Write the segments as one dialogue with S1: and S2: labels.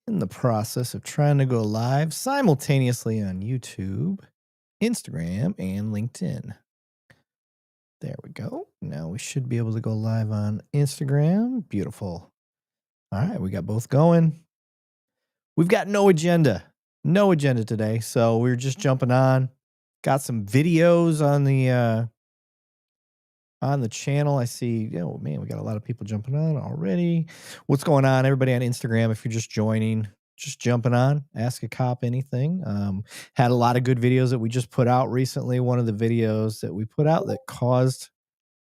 S1: in the process of trying to go live simultaneously on YouTube, Instagram, and LinkedIn. There we go. Now we should be able to go live on Instagram. Beautiful. All right, we got both going. We've got no agenda today. So we're just jumping on. Got some videos on the channel. I see, oh man, we got a lot of people jumping on already. What's going on, everybody on Instagram? If you're just joining, just jumping on, ask a cop anything. Had a lot of good videos that we just put out recently. One of the videos that we put out that caused,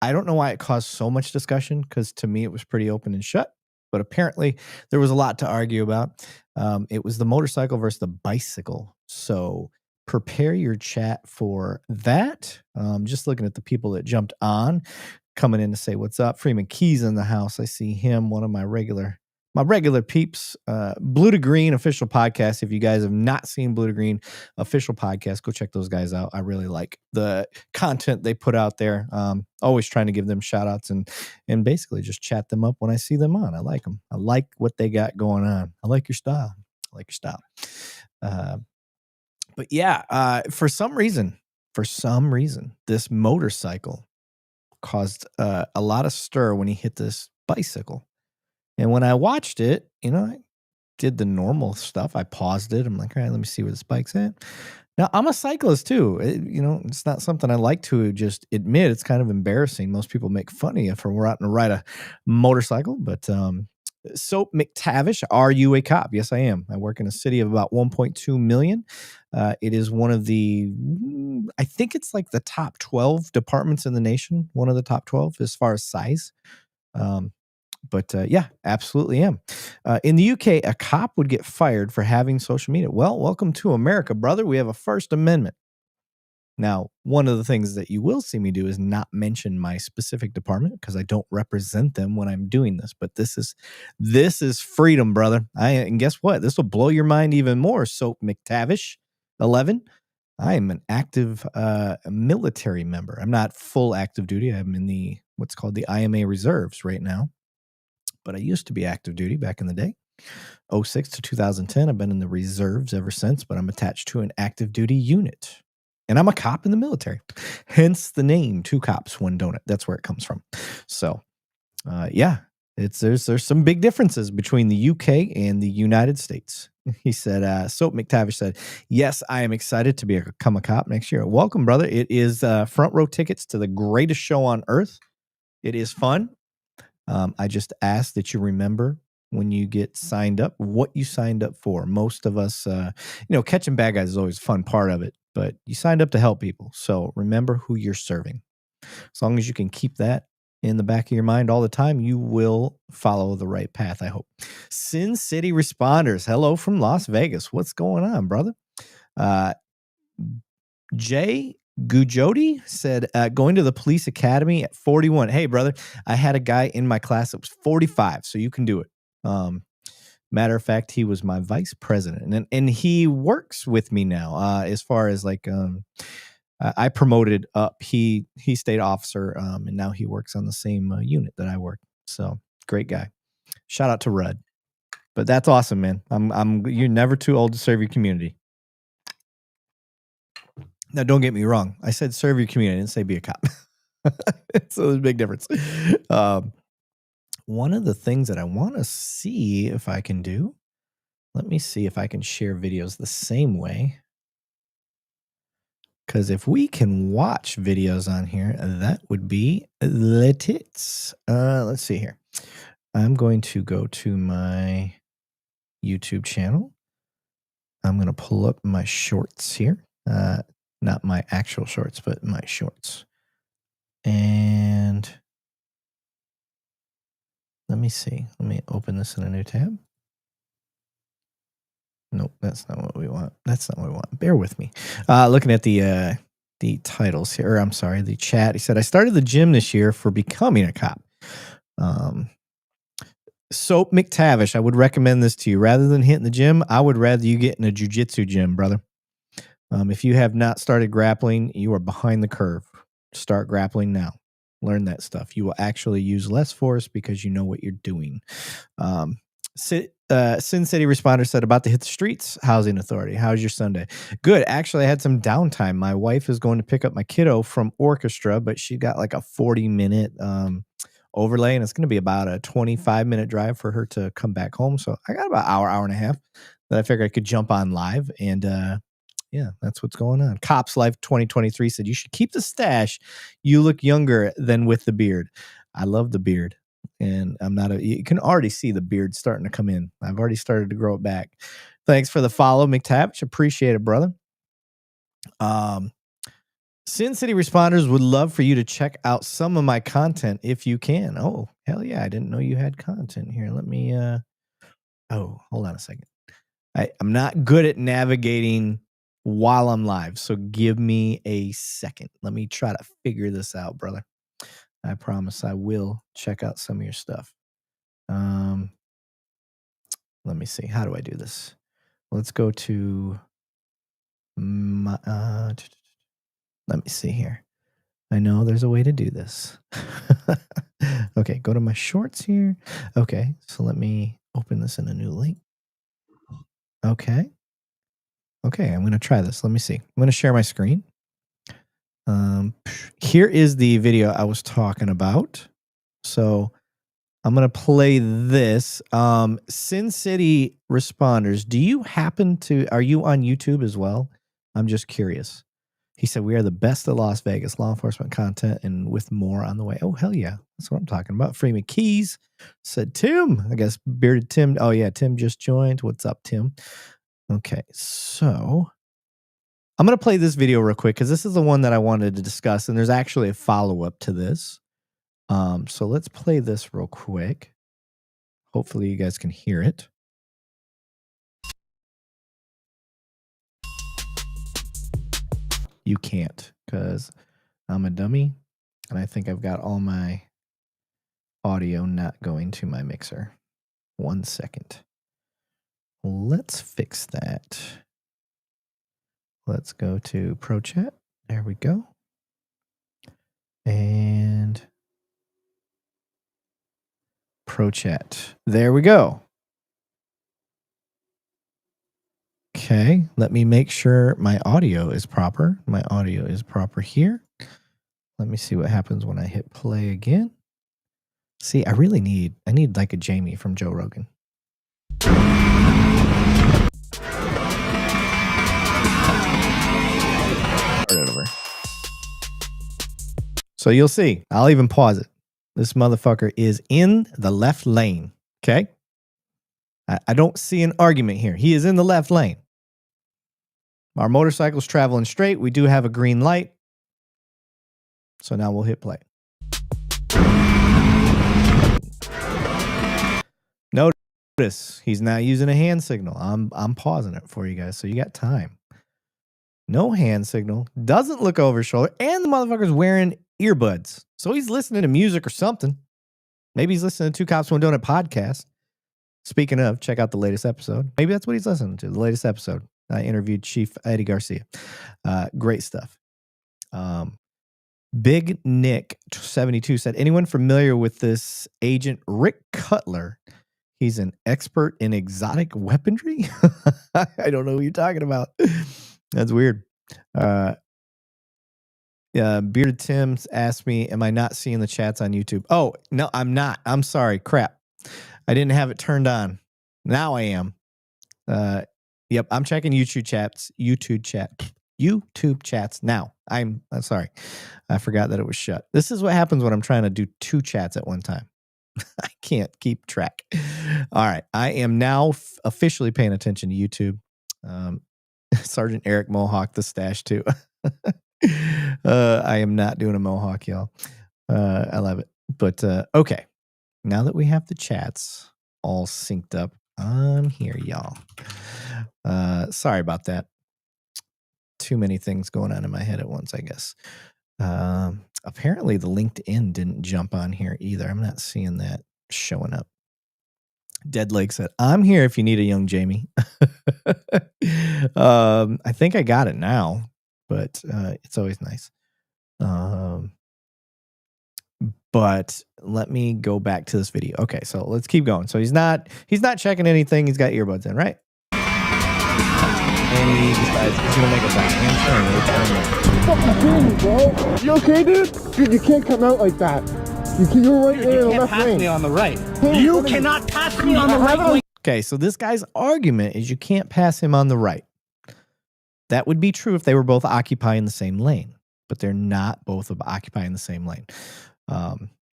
S1: I don't know why it caused so much discussion, because to me it was pretty open and shut, but apparently there was a lot to argue about. It was the motorcycle versus the bicycle. So prepare your chat for that. Just looking at the people that jumped on, coming in to say what's up. Freeman Keys in the house. I see him, one of my regular peeps. Blue to Green official podcast. If you guys have not seen Blue to Green official podcast, go check those guys out. I really like the content they put out there. Always trying to give them shout outs and basically just chat them up when I see them on. I like them. I like what they got going on. I like your style. But yeah, for some reason, this motorcycle caused a lot of stir when he hit this bicycle. And when I watched it, I did the normal stuff. I paused it. I'm like, all right, let me see where this bike's at. Now, I'm a cyclist too. It's not something I like to just admit. It's kind of embarrassing. Most people make fun of you for we're out and ride a motorcycle. But Soap McTavish, are you a cop? Yes, I am. I work in a city of about 1.2 million. It is one of the, I think it's like the top 12 departments in the nation. One of the top 12 as far as size. But yeah, absolutely am. In the UK, a cop would get fired for having social media. Well, welcome to America, brother. We have a First Amendment. Now, one of the things that you will see me do is not mention my specific department because I don't represent them when I'm doing this. But this is freedom, brother. And guess what? This will blow your mind even more. Soap McTavish, 11. I am an active military member. I'm not full active duty. I'm in what's called the IMA reserves right now. But I used to be active duty back in the day, 06 to 2010. I've been in the reserves ever since, but I'm attached to an active duty unit. And I'm a cop in the military. Hence the name, Two Cops, One Donut. That's where it comes from. So, yeah, there's some big differences between the UK and the United States. He said, Soap McTavish said, yes, I am excited to become a cop next year. Welcome, brother. It is front row tickets to the greatest show on earth. It is fun. I just ask that you remember when you get signed up, what you signed up for. Most of us, catching bad guys is always a fun part of it, but you signed up to help people. So remember who you're serving. As long as you can keep that in the back of your mind all the time, you will follow the right path, I hope. Sin City Responders, hello from Las Vegas. What's going on, brother? Jay Gujodi said, going to the police academy at 41. Hey, brother, I had a guy in my class that was 45, so you can do it. Matter of fact, he was my vice president, and he works with me now. As far as like, I promoted up. He stayed officer, and now he works on the same unit that I work. So great guy. Shout out to Rudd. But that's awesome, man. You're never too old to serve your community. Now, don't get me wrong. I said serve your community. I didn't say be a cop. So there's a big difference. One of the things that I want to see if I can do, let me see if I can share videos the same way. Because if we can watch videos on here, that would be lit. Let's see here. I'm going to go to my YouTube channel. I'm going to pull up my shorts here. Not my actual shorts, but my shorts. And let me see. Let me open this in a new tab. Nope, that's not what we want. Bear with me. Looking at the titles here, or I'm sorry, the chat. He said, I started the gym this year for becoming a cop. Soap McTavish, I would recommend this to you. Rather than hitting the gym, I would rather you get in a jiu-jitsu gym, brother. If you have not started grappling, you are behind the curve. Start grappling now. Learn that stuff. You will actually use less force because you know what you're doing. Sin City Responder said, about to hit the streets, housing authority. How's your Sunday? Good. Actually, I had some downtime. My wife is going to pick up my kiddo from orchestra, but she got like a 40-minute overlay, and it's going to be about a 25-minute drive for her to come back home. So I got about an hour and a half that I figured I could jump on live. And yeah, that's what's going on. Cops Life 2023 said, you should keep the stash. You look younger than with the beard. I love the beard. And you can already see the beard starting to come in. I've already started to grow it back. Thanks for the follow, McTavish. Appreciate it, brother. Sin City Responders would love for you to check out some of my content if you can. Oh, hell yeah. I didn't know you had content here. Let me, hold on a second. I'm not good at navigating while I'm live. So give me a second. Let me try to figure this out, brother. I promise I will check out some of your stuff. Let me see. How do I do this? Let's go to my, let me see here. I know there's a way to do this. Okay, go to my shorts here. Okay, so let me open this in a new link. Okay, I'm going to try this. Let me see. I'm going to share my screen. Here is the video I was talking about. So I'm going to play this. Sin City Responders, are you on YouTube as well? I'm just curious. He said, we are the best at Las Vegas law enforcement content and with more on the way. Oh, hell yeah. That's what I'm talking about. Freeman Keys said, Tim. I guess Bearded Tim. Oh, yeah. Tim just joined. What's up, Tim? Okay. So I'm going to play this video real quick because this is the one that I wanted to discuss. And there's actually a follow-up to this. So let's play this real quick. Hopefully you guys can hear it. You can't because I'm a dummy and I think I've got all my audio not going to my mixer. 1 second. Let's fix that. Let's go to ProChat. There we go. And ProChat. There we go. Okay, let me make sure my audio is proper. My audio is proper here. Let me see what happens when I hit play again. See, I need like a Jamie from Joe Rogan. Start it over. So you'll see, I'll even pause it. This motherfucker is in the left lane. Okay. I don't see an argument here. He is in the left lane. Our motorcycle's traveling straight. We do have a green light. So now we'll hit play. Notice he's not using a hand signal. I'm pausing it for you guys so you got time. No hand signal. Doesn't look over his shoulder. And the motherfucker's wearing earbuds. So he's listening to music or something. Maybe he's listening to Two Cops One Donut podcast. Speaking of, check out the latest episode. Maybe that's what he's listening to. The latest episode. I interviewed Chief Eddie Garcia. Great stuff. Big Nick 72 said, anyone familiar with this agent Rick Cutler? He's an expert in exotic weaponry. I don't know what you're talking about. That's weird. Bearded Tim's asked me, am I not seeing the chats on YouTube? Oh, no, I'm not. I'm sorry. Crap. I didn't have it turned on. Now I am. Yep, I'm checking YouTube chats now. I'm sorry. I forgot that it was shut. This is what happens when I'm trying to do 2 chats at one time. I can't keep track. All right. I am now officially paying attention to YouTube. Sergeant Eric Mohawk, the stash too. I am not doing a Mohawk, y'all. I love it. But okay. Now that we have the chats all synced up, I'm here, y'all. Sorry about that. Too many things going on in my head at once, I guess. Apparently the LinkedIn didn't jump on here either. I'm not seeing that showing up. Dead Lake said, I'm here if you need a young Jamie. I think I got it now, but it's always nice. But let me go back to this video. Okay, so let's keep going. So he's not checking anything. He's got earbuds in, right? And he decides he's gonna make a
S2: fucking kidding me, bro. You okay, dude? Dude, you can't come out like that. You're right there in the left lane.
S3: You can't pass me on the right. You cannot pass me on the right.
S1: Okay, so this guy's argument is you can't pass him on the right. That would be true if they were both occupying the same lane, but they're not both occupying the same lane.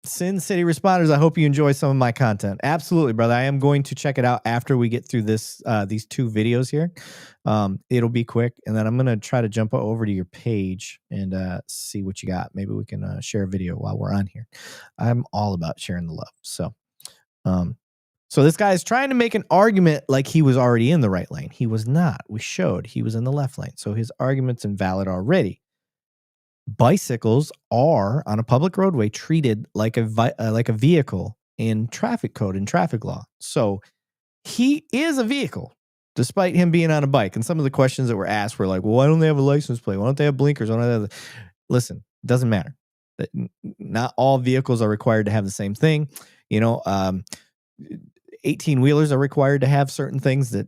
S1: Sin City Responders, I hope you enjoy some of my content. Absolutely, brother. I am going to check it out after we get through this these 2 videos here. It'll be quick, and then I'm going to try to jump over to your page and see what you got. Maybe we can share a video while we're on here. I'm all about sharing the love. So this guy is trying to make an argument like he was already in the right lane. He was not. We showed he was in the left lane. So his argument's invalid already. Bicycles are on a public roadway treated like a vehicle in traffic code and traffic law. So he is a vehicle, despite him being on a bike. And some of the questions that were asked were like, well, why don't they have a license plate? Why don't they have blinkers? Why don't they have Listen, it doesn't matter. Not all vehicles are required to have the same thing. 18-wheelers are required to have certain things that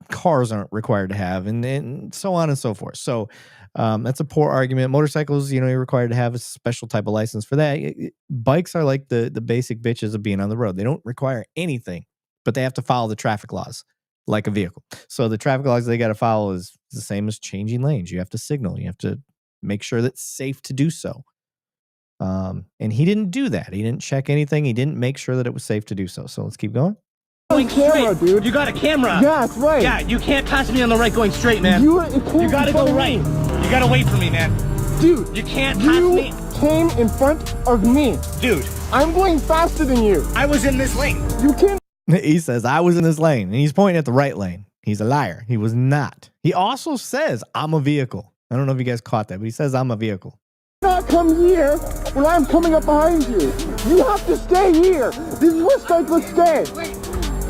S1: cars aren't required to have, and so on and so forth. So that's a poor argument. Motorcycles, you're required to have a special type of license for that. Bikes are like the basic bitches of being on the road. They don't require anything, but they have to follow the traffic laws like a vehicle. So the traffic laws they got to follow is the same as changing lanes. You have to signal. You have to make sure that it's safe to do so. And he didn't do that. He didn't check anything. He didn't make sure that it was safe to do so. So let's keep going.
S3: Going camera, dude. You got a camera.
S2: Yeah, that's right.
S3: Yeah, you can't pass me on the right going straight, man. You gotta go right. You gotta wait for me, man.
S2: Dude,
S3: you can't pass me.
S2: You came in front of me.
S3: Dude.
S2: I'm going faster than you.
S3: I was in this lane.
S2: You can't.
S1: He says, I was in this lane. And he's pointing at the right lane. He's a liar. He was not. He also says, I'm a vehicle. I don't know if you guys caught that, but he says, I'm a vehicle.
S2: Not come here when I'm coming up behind you. You have to stay here. This is where cyclists stay.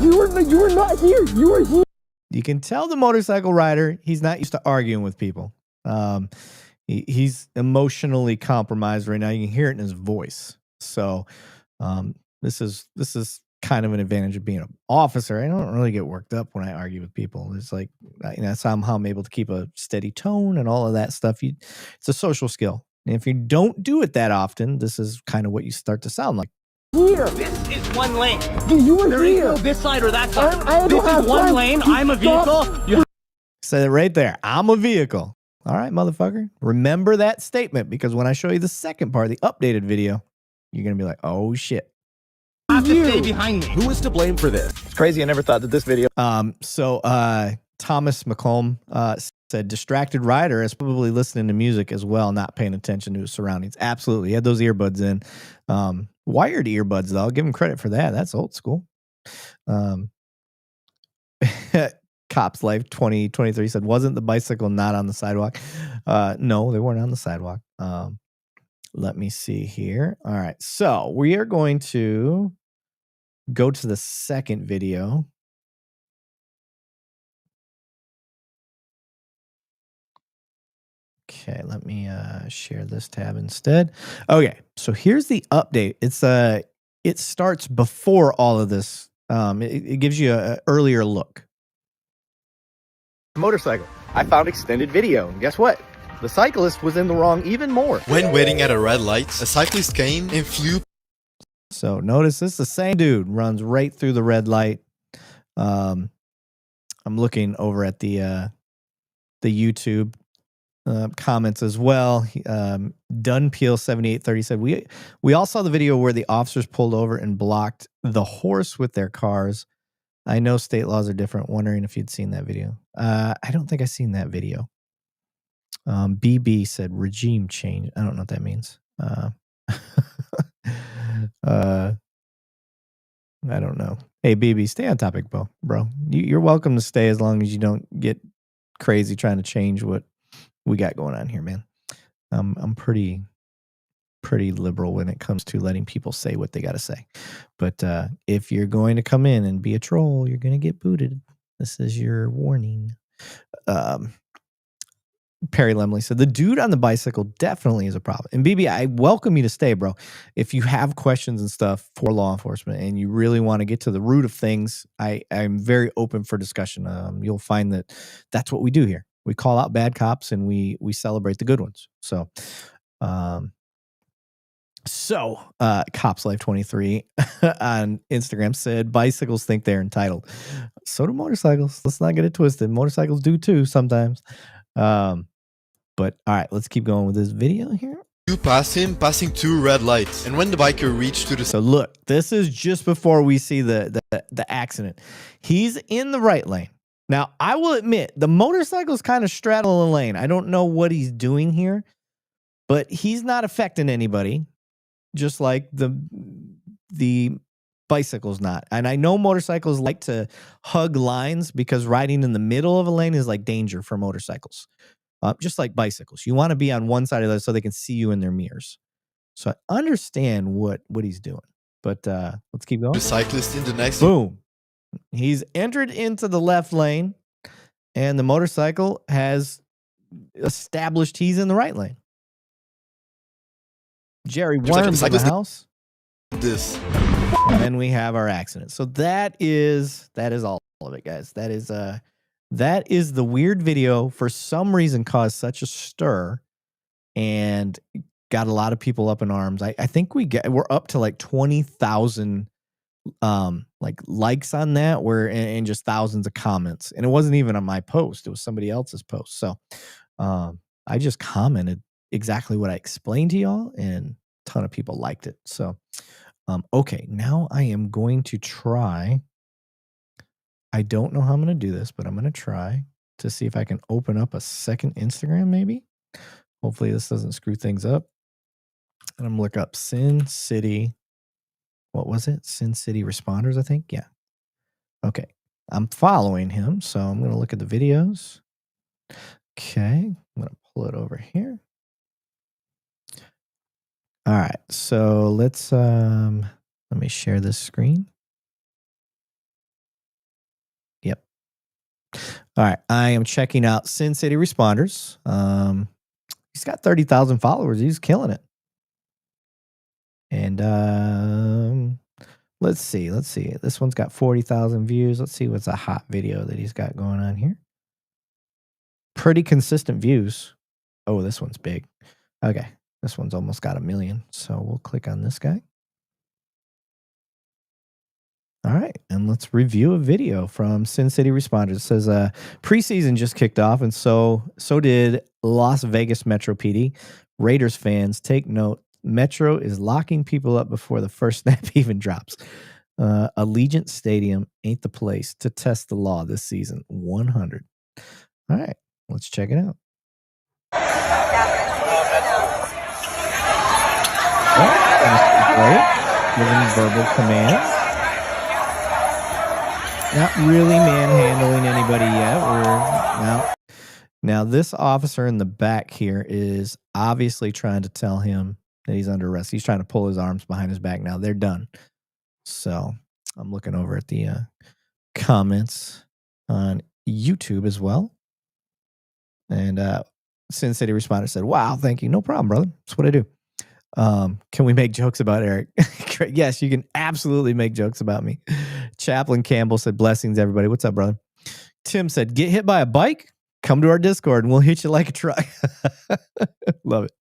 S2: You were not here. You were here.
S1: You can tell the motorcycle rider, he's not used to arguing with people. He's emotionally compromised right now. You can hear it in his voice. So this is kind of an advantage of being an officer. I don't really get worked up when I argue with people. It's like, somehow I'm able to keep a steady tone and all of that stuff. It's a social skill. And if you don't do it that often, this is kind of what you start to sound like.
S2: Here.
S3: This is one lane.
S2: You were
S3: there
S2: here.
S3: Is no this side or that side. This is one lane. I'm a vehicle.
S1: Say it right there. I'm a vehicle. All right, motherfucker. Remember that statement, because when I show you the second part, the updated video, you're going to be like, oh, shit.
S3: I have to stay behind me.
S4: Who is to blame for this? It's crazy. I never thought that this video.
S1: Thomas McComb said distracted rider is probably listening to music as well, not paying attention to his surroundings. Absolutely. He had those earbuds in. Wired earbuds, though. I'll give him credit for that. That's old school. Cops Life 2023 said, wasn't the bicycle not on the sidewalk? No, they weren't on the sidewalk. Let me see here. All right. So we are going to go to the second video. Okay, let me share this tab instead. Okay, so here's the update. It starts before all of this. It gives you an earlier look.
S4: Motorcycle. I found extended video. And guess what? The cyclist was in the wrong even more.
S5: When waiting at a red light, a cyclist came and flew.
S1: So notice this is the same dude runs right through the red light. I'm looking over at the YouTube comments as well. Dunpeel7830 said, we all saw the video where the officers pulled over and blocked the horse with their cars. I know state laws are different. Wondering if you'd seen that video. I don't think I've seen that video. BB said regime change. I don't know what that means. I don't know. Hey, BB, stay on topic, bro. You're welcome to stay as long as you don't get crazy trying to change what we got going on here, man. I'm pretty liberal when it comes to letting people say what they got to say. But if you're going to come in and be a troll, you're going to get booted. This is your warning. Perry Lemley said, the dude on the bicycle definitely is a problem. And BB, I welcome you to stay, bro. If you have questions and stuff for law enforcement and you really want to get to the root of things, I'm very open for discussion. You'll find that that's what we do here. We call out bad cops and we celebrate the good ones. So, Cops Life 23 on Instagram said, bicycles think they're entitled. So do motorcycles. Let's not get it twisted. Motorcycles do too sometimes. But all right, let's keep going with this video here.
S5: You pass him, passing 2 red lights. And when the biker reached to the...
S1: So look, this is just before we see the accident. He's in the right lane. Now, I will admit, the motorcycle's kind of straddling the lane. I don't know what he's doing here, but he's not affecting anybody, just like the bicycle's not. And I know motorcycles like to hug lines because riding in the middle of a lane is like danger for motorcycles. Just like bicycles. You want to be on one side of those so they can see you in their mirrors. So I understand what he's doing. But let's keep going.
S5: The cyclist in the next...
S1: Boom. He's entered into the left lane, and the motorcycle has established he's in the right lane. Jerry Worms in the house.
S5: This.
S1: And then we have our accident. So that is all of it, guys. That is the weird video. For some reason caused such a stir and got a lot of people up in arms. I think we're up to like 20,000 like likes on that, and just thousands of comments. And it wasn't even on my post, it was somebody else's post. So I just commented exactly what I explained to y'all, and a ton of people liked it. So okay, now I am going to try. I don't know how I'm going to do this, but I'm going to try to see if I can open up a second Instagram, maybe. Hopefully this doesn't screw things up. And I'm going to look up Sin City. What was it? Sin City Responders, I think. Yeah. Okay. I'm following him, so I'm going to look at the videos. Okay. I'm going to pull it over here. All right. So let's, let me share this screen. Yep. All right. I am checking out Sin City Responders. He's got 30,000 followers. He's killing it. And let's see. This one's got 40,000 views. Let's see what's a hot video that he's got going on here. Pretty consistent views. Oh, this one's big. Okay. This one's almost got 1 million. So we'll click on this guy. All right, and let's review a video from Sin City Responders. It says, preseason just kicked off, and so did Las Vegas Metro PD. Raiders fans, take note. Metro is locking people up before the first snap even drops. Allegiant Stadium ain't the place to test the law this season. 100. All right, let's check it out. Great. Giving verbal commands. Not really manhandling anybody yet. Now this officer in the back here is obviously trying to tell him that he's under arrest. He's trying to pull his arms behind his back. Now they're done. So I'm looking over at the comments on YouTube as well. And Sin City Responder said, wow, thank you. No problem, brother. That's what I do. Can we make jokes about Eric? Yes, you can absolutely make jokes about me. Chaplain Campbell said, blessings, everybody. What's up, brother? Tim said, get hit by a bike? Come to our Discord and we'll hit you like a truck. Love it.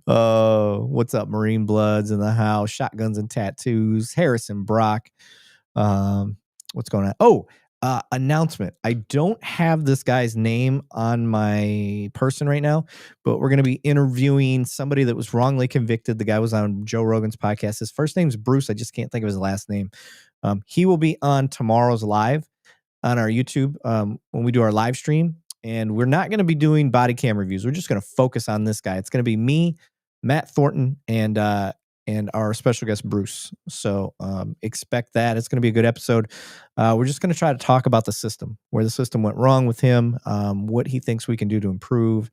S1: What's up, Marine Bloods in the house? Shotguns and Tattoos. Harrison Brock. What's going on? Announcement. I don't have this guy's name on my person right now, but we're going to be interviewing somebody that was wrongly convicted. The guy was on Joe Rogan's podcast. His first name's Bruce. I just can't think of his last name. He will be on tomorrow's live on our YouTube when we do our live stream. And we're not going to be doing body cam reviews. We're just going to focus on this guy. It's going to be me, Matt Thornton, and our special guest, Bruce. So expect that. It's going to be a good episode. We're just going to try to talk about the system, where the system went wrong with him, what he thinks we can do to improve,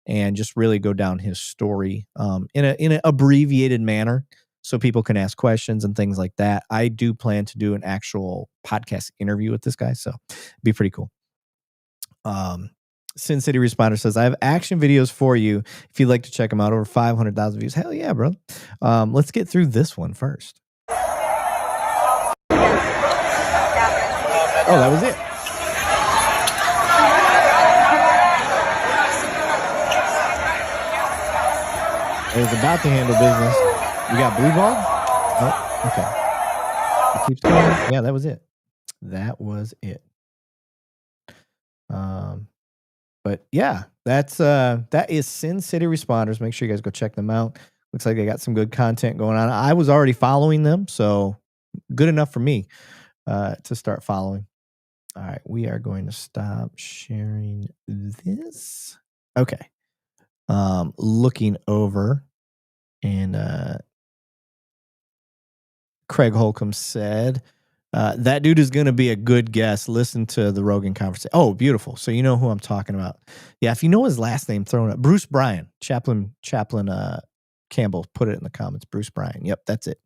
S1: and just really go down his story in an abbreviated manner so people can ask questions and things like that. I do plan to do an actual podcast interview with this guy, so it'd be pretty cool. Sin City Responder says, I have action videos for you if you'd like to check them out. Over 500,000 views. Hell yeah, bro. Let's get through this one first. Oh, that was it. It was about to handle business. We got blue ball? Oh, okay. It keeps going. Yeah, that was it. That was it. But yeah, that is Sin City Responders. Make sure you guys go check them out. Looks like they got some good content going on. I was already following them, so good enough for me to start following. All right, we are going to stop sharing this. Okay. Looking over, and Craig Holcomb said, that dude is going to be a good guest. Listen to the Rogan conversation. Oh, beautiful. So you know who I'm talking about. Yeah, if you know his last name, throw it up. Bruce Bryan. Chaplain Campbell put it in the comments. Bruce Bryan. Yep, that's it.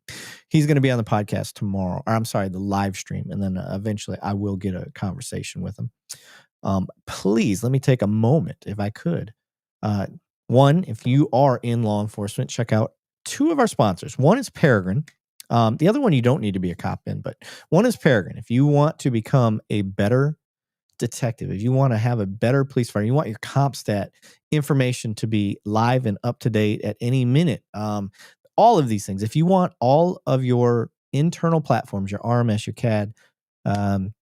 S1: He's going to be on the podcast tomorrow. Or I'm sorry, the live stream. And then eventually I will get a conversation with him. Please, let me take a moment, if I could. One, if you are in law enforcement, check out two of our sponsors. One is Peregrine. The other one you don't need to be a cop in, but one is Peregrine. If you want to become a better detective, if you want to have a better police fire, you want your comp stat information to be live and up to date at any minute. All of these things. If you want all of your internal platforms, your RMS, your CAD,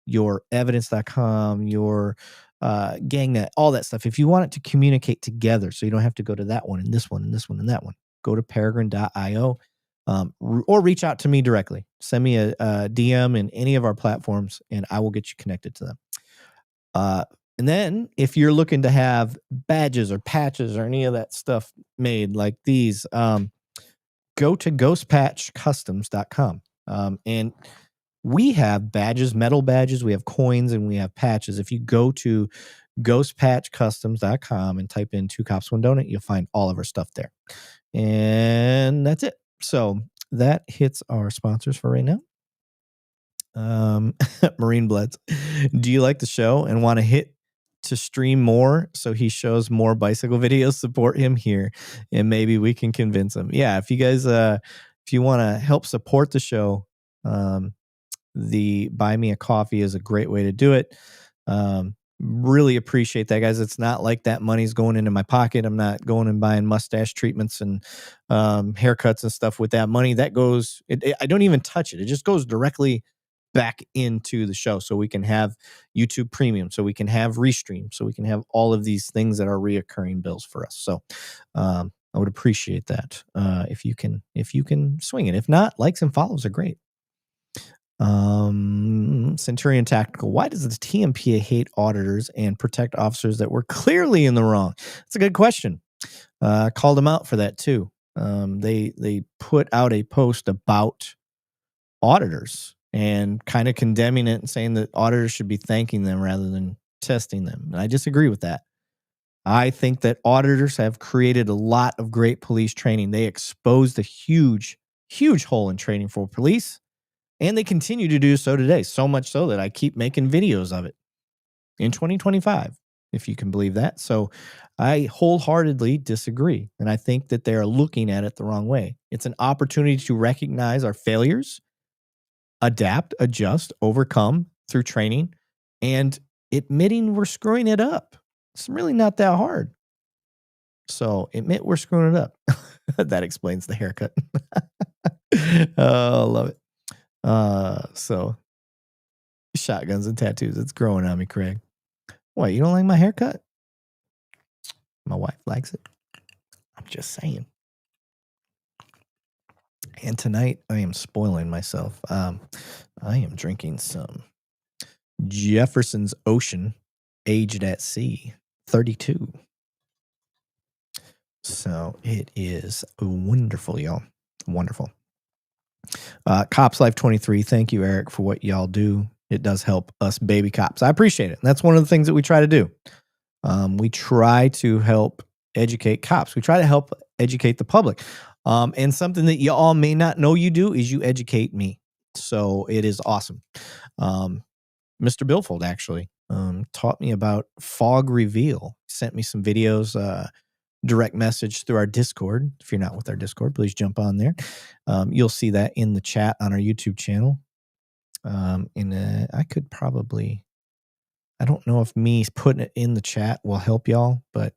S1: your evidence.com, your GangNet, all that stuff. If you want it to communicate together so you don't have to go to that one and this one and this one and that one, go to peregrine.io. Or reach out to me directly. Send me a DM in any of our platforms, and I will get you connected to them. And then if you're looking to have badges or patches or any of that stuff made like these, go to ghostpatchcustoms.com. And we have badges, metal badges, we have coins, and we have patches. If you go to ghostpatchcustoms.com and type in 2 Cops 1 Donut, you'll find all of our stuff there. And that's it. So that hits our sponsors for right now. Marine Bloods, do you like the show and want to hit to stream more so he shows more bicycle videos? Support him here and maybe we can convince him. Yeah, if you guys if you want to help support the show, the Buy Me a Coffee is a great way to do it. Really appreciate that, guys. It's not like that money's going into my pocket. I'm not going and buying mustache treatments and haircuts and stuff with that money. That goes, I don't even touch it. It just goes directly back into the show so we can have YouTube Premium, so we can have Restream, so we can have all of these things that are reoccurring bills for us. So I would appreciate that if you can swing it. If not, likes and follows are great. Centurion Tactical, why does the TMPA hate auditors and protect officers that were clearly in the wrong? That's a good question. I called them out for that too. They put out a post about auditors and kind of condemning it and saying that auditors should be thanking them rather than testing them. And I disagree with that. I think that auditors have created a lot of great police training. They exposed a huge hole in training for police. And they continue to do so today, so much so that I keep making videos of it in 2025, if you can believe that. So I wholeheartedly disagree. And I think that they're looking at it the wrong way. It's an opportunity to recognize our failures, adapt, adjust, overcome through training, and admitting we're screwing it up. It's really not that hard. So admit we're screwing it up. That explains the haircut. Oh, love it. So shotguns and tattoos. It's growing on me, Craig. What, you don't like my haircut? My wife likes it. I'm just saying. And tonight I am spoiling myself. I am drinking some Jefferson's Ocean aged at sea 32. So it is wonderful, y'all. Wonderful. Cops Life 23, thank you, Eric, for what y'all do. It does help us baby cops. I appreciate it. And that's one of the things that we try to do. We try to help educate cops. We try to help educate the public. And something that you all may not know you do is you educate me. So it is awesome. Mr. Billfold actually taught me about fog reveal. Sent me some videos, direct message through our Discord. If you're not with our Discord, please jump on there. You'll see that in the chat on our YouTube channel. I could probably, I don't know if me putting it in the chat will help y'all, but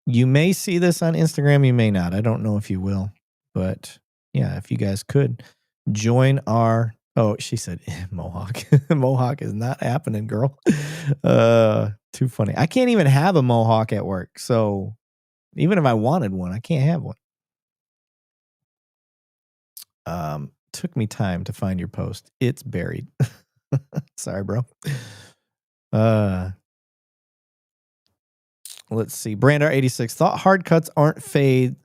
S1: you may see this on Instagram. You may not. I don't know if you will, but yeah, if you guys could join our, oh, she said Mohawk. Mohawk is not happening, girl. Too funny. I can't even have a Mohawk at work. So even if I wanted one, I can't have one. Took me time to find your post. It's buried. Sorry, bro. Let's see. Brandar86 thought hard cuts aren't fade.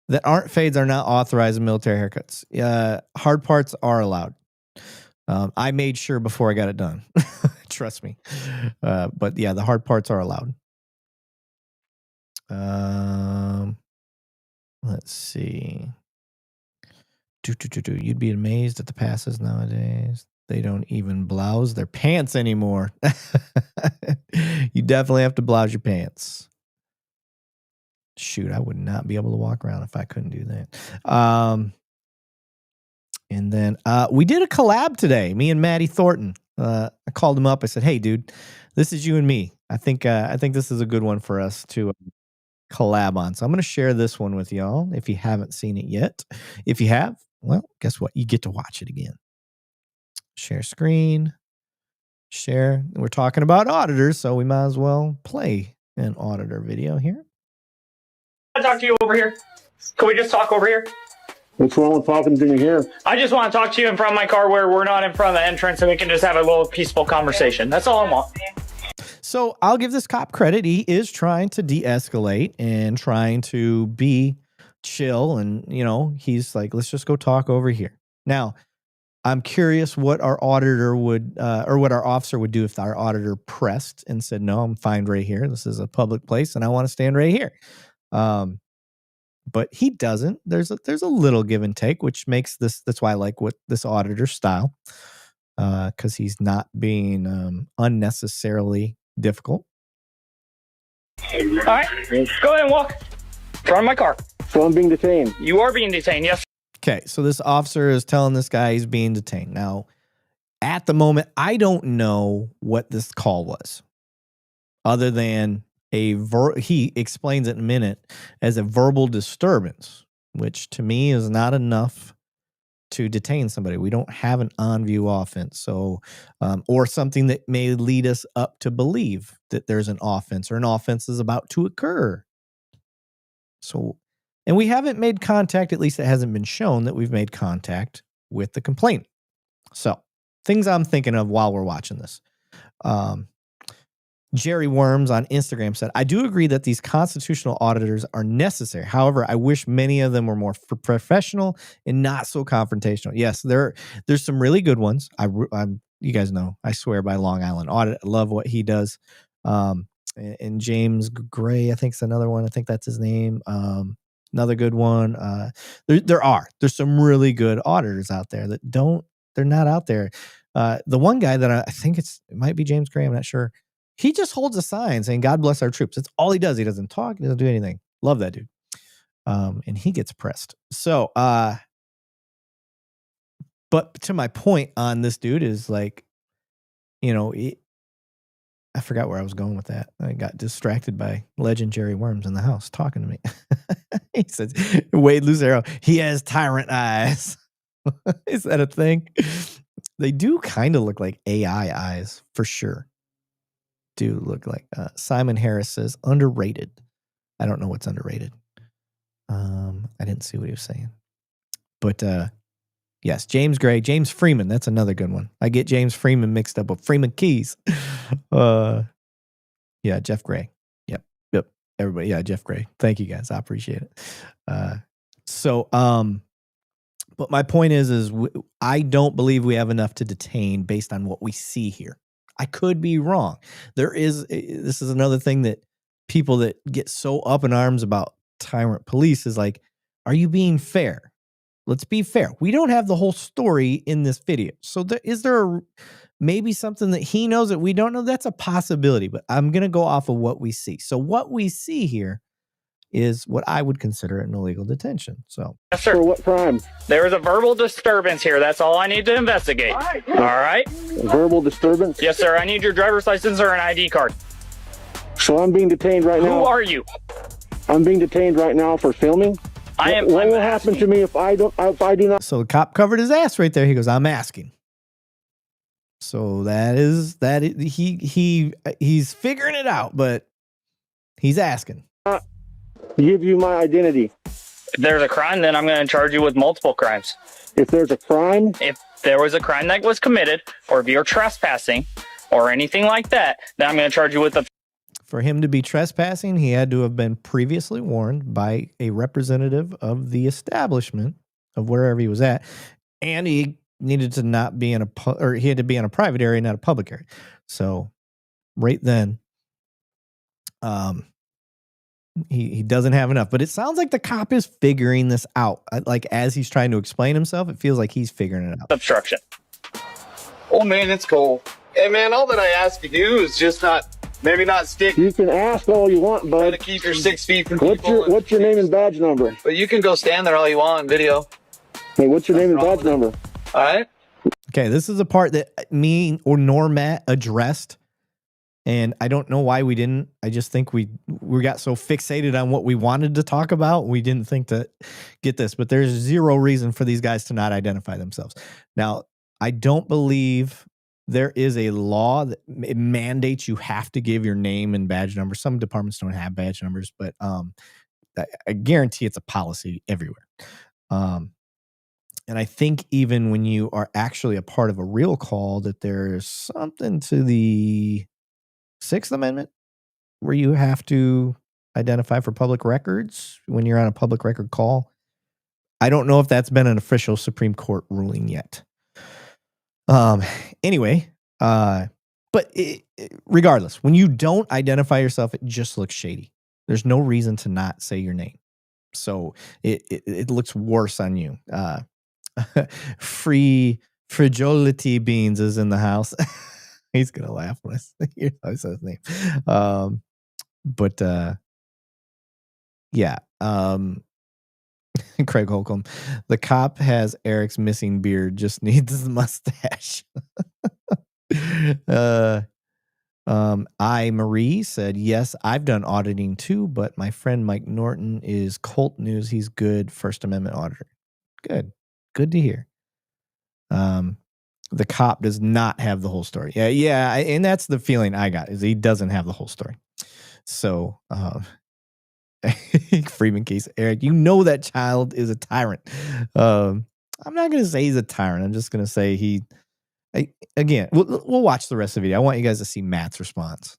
S1: That aren't fades are not authorized in military haircuts. Hard parts are allowed. I made sure before I got it done. Trust me. But yeah, the hard parts are allowed. Let's see. You'd be amazed at the passes nowadays. They don't even blouse their pants anymore. You definitely have to blouse your pants. Shoot, I would not be able to walk around if I couldn't do that. And then we did a collab today, me and Maddie Thornton. I called him up. I said, "Hey, dude, this is you and me. I think this is a good one for us to collab on." So I'm going to share this one with y'all if you haven't seen it yet. If you have, well, guess what? You get to watch it again. Share screen. Share. We're talking about auditors, so we might as well play an auditor video here.
S6: I talk to you over here. Can we just talk over here?
S2: What's wrong with talking to you here?
S6: I just want to talk to you in front of my car where we're not in front of the entrance and we can just have a little peaceful conversation. That's all I want.
S1: So I'll give this cop credit. He is trying to de-escalate and trying to be chill. And, you know, he's like, let's just go talk over here. Now, I'm curious what our auditor would, or what our officer would do if our auditor pressed and said, no, I'm fine right here. This is a public place and I want to stand right here. But he doesn't. There's a little give and take, which makes this, that's why I like what this auditor style, because he's not being unnecessarily difficult.
S6: All right, go ahead and walk in front of my car.
S2: So I'm being detained.
S6: You are being detained, yes.
S1: Okay, so this officer is telling this guy he's being detained. Now, at the moment, I don't know what this call was, other than he explains it in a minute as a verbal disturbance, which to me is not enough to detain somebody. We don't have an on-view offense, so or something that may lead us up to believe that there's an offense or an offense is about to occur. So, and we haven't made contact, at least it hasn't been shown that we've made contact with the complainant. So, things I'm thinking of while we're watching this. Jerry Worms on Instagram said, I do agree that these constitutional auditors are necessary. However, I wish many of them were more professional and not so confrontational. Yes, there's some really good ones. You guys know, I swear by Long Island Audit. I love what he does. And James Gray, I think is another one. I think that's his name. Another good one. There's some really good auditors out there that they're not out there. The one guy that I think it might be James Gray, I'm not sure. He just holds a sign saying, God bless our troops. That's all he does. He doesn't talk. He doesn't do anything. Love that dude. And he gets pressed. So, but to my point on this dude is like, you know, I forgot where I was going with that. I got distracted by legend Jerry Worms in the house talking to me. He says, Wade Lucero, he has tyrant eyes. Is that a thing? They do kind of look like AI eyes for sure. Do look like Simon Harris says underrated. I don't know what's underrated. I didn't see what he was saying, but yes, James Gray, James Freeman. That's another good one. I get James Freeman mixed up with Freeman Keys. Yeah, Jeff Gray. Yep. Everybody, yeah, Jeff Gray. Thank you guys. I appreciate it. But my point is I don't believe we have enough to detain based on what we see here. I could be wrong. This is another thing that people that get so up in arms about tyrant police is like, are you being fair? Let's be fair. We don't have the whole story in this video. So is there maybe something that he knows that we don't know. That's a possibility, but I'm going to go off of what we see. So what we see here is what I would consider an illegal detention. So,
S6: Yes, sir.
S2: For what crime?
S6: There is a verbal disturbance here. That's all I need to investigate. All right?
S2: Verbal disturbance?
S6: Yes, sir. I need your driver's license or an ID card.
S2: So I'm being detained right
S6: Who
S2: now.
S6: are you?
S2: I'm being detained right now for filming.
S6: I am.
S2: What
S6: I'm
S2: will happen
S6: asking.
S2: to me if I do not?
S1: so the cop covered his ass right there. He goes, "I'm asking." So he's figuring it out, but he's asking.
S2: Give you my identity.
S6: If there's a crime, then I'm going to charge you with multiple crimes.
S2: If there's a crime,
S6: If there was a crime that was committed, or if you're trespassing, or anything like that, then I'm going to charge you with the.
S1: For him to be trespassing, he had to have been previously warned by a representative of the establishment of wherever he was at, and he needed to not be in he had to be in a private area, not a public area. So, right then, he doesn't have enough. But it sounds like the cop is figuring this out. Like as he's trying to explain himself, it feels like he's figuring it out.
S6: Obstruction.
S7: Oh man, it's cool. Hey man, all that I ask you do is just maybe not stick.
S2: you can ask all you want,
S7: Try
S2: bud.
S7: to keep your 6 feet from
S2: What's
S7: people.
S2: your name and badge number?
S7: But you can go stand there all you want on video.
S2: Hey, what's your name and badge number?
S7: All right.
S1: Okay, this is a part that me nor Matt addressed, and I don't know why we didn't. I just think we got so fixated on what we wanted to talk about, we didn't think to get this. But there's zero reason for these guys to not identify themselves. Now, I don't believe there is a law that it mandates you have to give your name and badge number. Some departments don't have badge numbers, but I guarantee it's a policy everywhere. And I think even when you are actually a part of a real call, that there's something to the Sixth Amendment where you have to identify for public records when you're on a public record call. I don't know if that's been an official Supreme Court ruling yet. Anyway, but regardless, when you don't identify yourself, it just looks shady. There's no reason to not say your name. So it looks worse on you. Free Fragility Beans is in the house. He's gonna laugh when I say his name. But yeah. Craig Holcomb, the cop has Eric's missing beard, just needs the mustache. Marie said, yes, I've done auditing too, but my friend Mike Norton is Colt News. He's good First Amendment auditor. Good to hear. The cop does not have the whole story. Yeah, and that's the feeling I got, is he doesn't have the whole story. So, Freeman Case, Eric, you know that child is a tyrant. I'm not going to say he's a tyrant. I'm just going to say again, we'll watch the rest of the video. I want you guys to see Matt's response.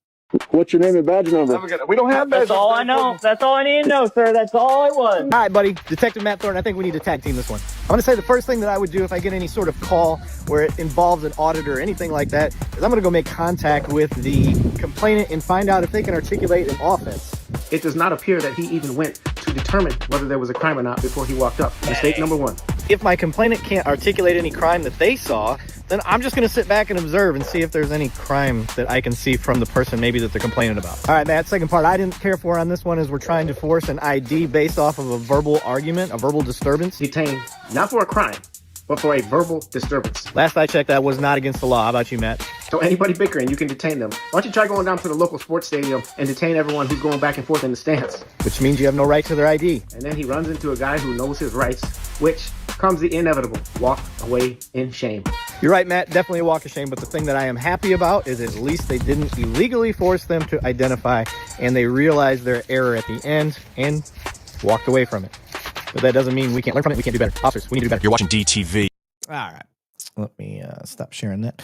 S2: What's your name and badge number?
S7: We don't have
S6: That's all I know. That's all I need to know, sir. That's all I was.
S4: All right, buddy. Detective Matt Thornton, I think we need to tag team this one. I'm going to say the first thing that I would do if I get any sort of call where it involves an auditor or anything like that is I'm going to go make contact with the complainant and find out if they can articulate an offense.
S8: It does not appear that he even went to determine whether there was a crime or not before he walked up. Mistake number one.
S4: If my complainant can't articulate any crime that they saw, then I'm just going to sit back and observe and see if there's any crime that I can see from the person maybe that they're complaining about. All right, Matt, second part I didn't care for on this one is we're trying to force an ID based off of a verbal argument, a verbal disturbance.
S8: Detained not for a crime, but for a verbal disturbance.
S4: Last I checked, that was not against the law. How about you, Matt?
S8: So anybody bickering, you can detain them. Why don't you try going down to the local sports stadium and detain everyone who's going back and forth in the stands?
S4: Which means you have no right to their ID.
S8: And then he runs into a guy who knows his rights, which comes the inevitable walk away in shame.
S4: You're right, Matt. Definitely a walk of shame. But the thing that I am happy about is at least they didn't illegally force them to identify, and they realized their error at the end and walked away from it. But that doesn't mean we can't learn from it. We can't do better. Officers, we need to do better.
S5: You're watching DTV.
S1: All right. Let me stop sharing that.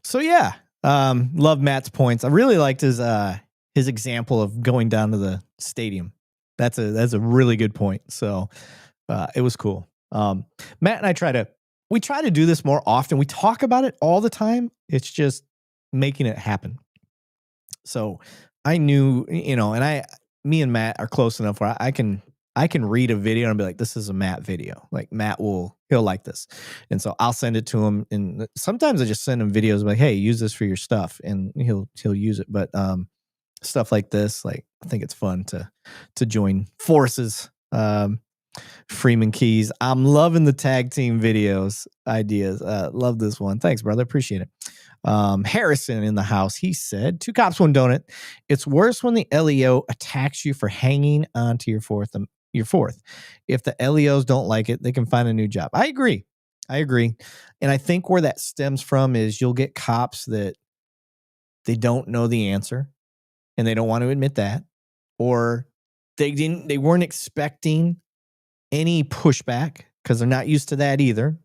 S1: So yeah, love Matt's points. I really liked his example of going down to the stadium. That's a really good point. So it was cool. Matt and I try to do this more often. We talk about it all the time. It's just making it happen. So I knew, and me and Matt are close enough where I can I can read a video and be like, this is a Matt video. Like he'll like this. And so I'll send it to him. And sometimes I just send him videos like, hey, use this for your stuff. And he'll use it. But stuff like this, like I think it's fun to join forces. Freeman Keys, I'm loving the tag team videos ideas. Love this one. Thanks, brother. Appreciate it. Harrison in the house, he said, 2 cops, 1 donut. It's worse when the LEO attacks you for hanging onto your fourth. If the LEOs don't like it, they can find a new job. I agree. And I think where that stems from is you'll get cops that they don't know the answer and they don't want to admit that, or they weren't expecting any pushback because they're not used to that either.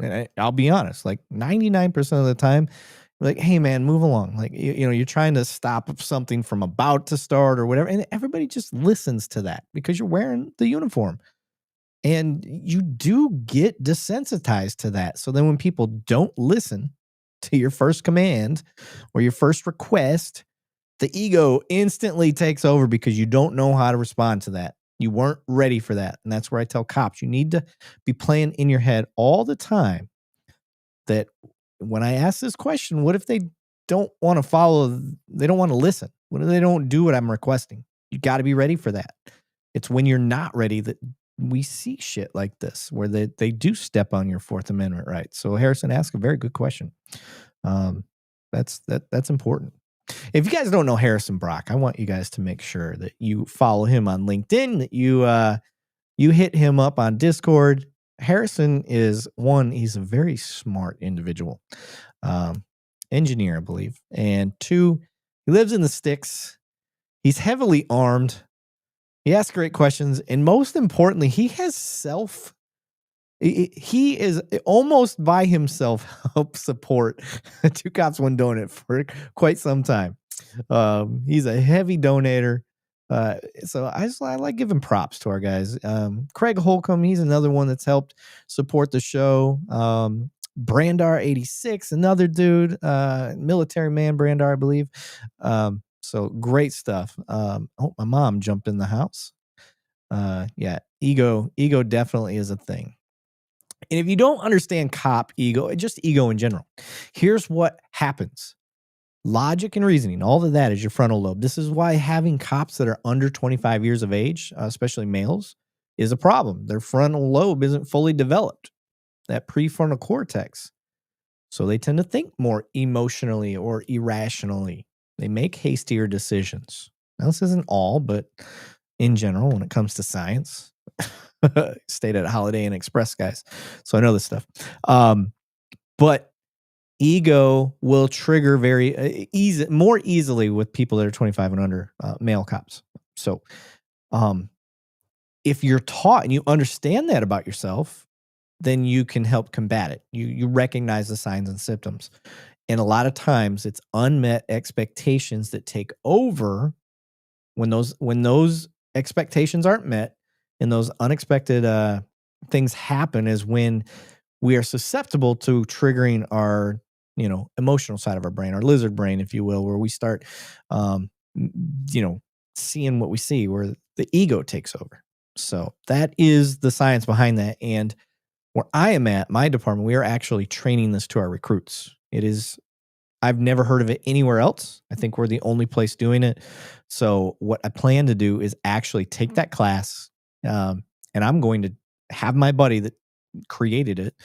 S1: And I'll be honest, like 99% of the time, like, hey man, move along. Like, you're trying to stop something from about to start or whatever. And everybody just listens to that because you're wearing the uniform. And you do get desensitized to that. So then when people don't listen to your first command or your first request, the ego instantly takes over because you don't know how to respond to that. You weren't ready for that. And that's where I tell cops, you need to be playing in your head all the time that when I ask this question, what if they don't want to follow, they don't want to listen? What if they don't do what I'm requesting? You got to be ready for that. It's when you're not ready that we see shit like this, where they do step on your Fourth Amendment rights. So Harrison asked a very good question. That's important. If you guys don't know Harrison Brock, I want you guys to make sure that you follow him on LinkedIn, that you hit him up on Discord. Harrison is he's a very smart individual, engineer, I believe. And 2, he lives in the sticks. He's heavily armed. He asks great questions. And most importantly, he has he is almost by himself helped support 2 cops, 1 donut for quite some time. He's a heavy donator. So I like giving props to our guys. Craig Holcomb, he's another one that's helped support the show. Brandar 86, another dude, military man Brandar, I believe. So great stuff. My mom jumped in the house. Yeah, ego definitely is a thing. And if you don't understand cop ego, just ego in general, here's what happens. Logic and reasoning, all of that is your frontal lobe. This is why having cops that are under 25 years of age, especially males, is a problem. Their frontal lobe isn't fully developed, that prefrontal cortex. So they tend to think more emotionally or irrationally. They make hastier decisions. Now, this isn't all, but in general, when it comes to science, stayed at Holiday Inn Express, guys. So I know this stuff. But ego will trigger very more easily with people that are 25 and under, male cops. So if you're taught and you understand that about yourself, then you can help combat it. You recognize the signs and symptoms. And a lot of times it's unmet expectations that take over when those expectations aren't met and those unexpected things happen is when we are susceptible to triggering our, emotional side of our brain, our lizard brain, if you will, where we start, seeing what we see, where the ego takes over. So that is the science behind that. And where I am at, my department, we are actually training this to our recruits. I've never heard of it anywhere else. I think we're the only place doing it. So what I plan to do is actually take that class, and I'm going to have my buddy that created it,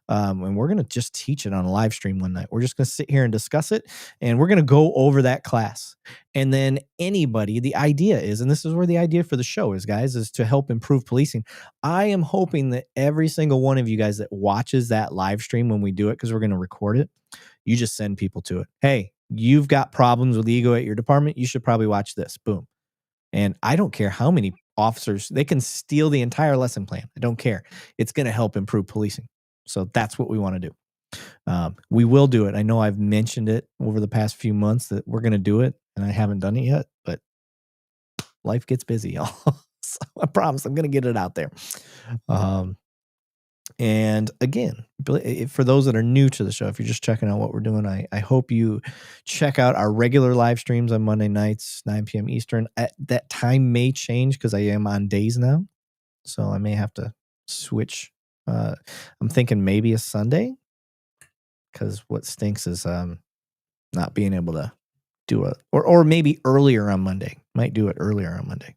S1: and we're going to just teach it on a live stream one night. We're just going to sit here and discuss it, and we're going to go over that class. And then the idea is, and this is where the idea for the show is, guys, is to help improve policing. I am hoping that every single one of you guys that watches that live stream when we do it, because we're going to record it, you just send people to it. Hey, you've got problems with ego at your department. You should probably watch this. Boom. And I don't care how many officers, they can steal the entire lesson plan. I don't care. It's going to help improve policing. So that's what we want to do. We will do it. I know I've mentioned it over the past few months that we're going to do it, and I haven't done it yet, but life gets busy, y'all. So I promise I'm going to get it out there. And again, for those that are new to the show, if you're just checking out what we're doing, I hope you check out our regular live streams on Monday nights, 9 p.m. Eastern. That time may change because I am on days now. so I may have to switch. I'm thinking maybe a Sunday, because what stinks is not being able to do it, or maybe earlier on Monday. Might do it earlier on Monday.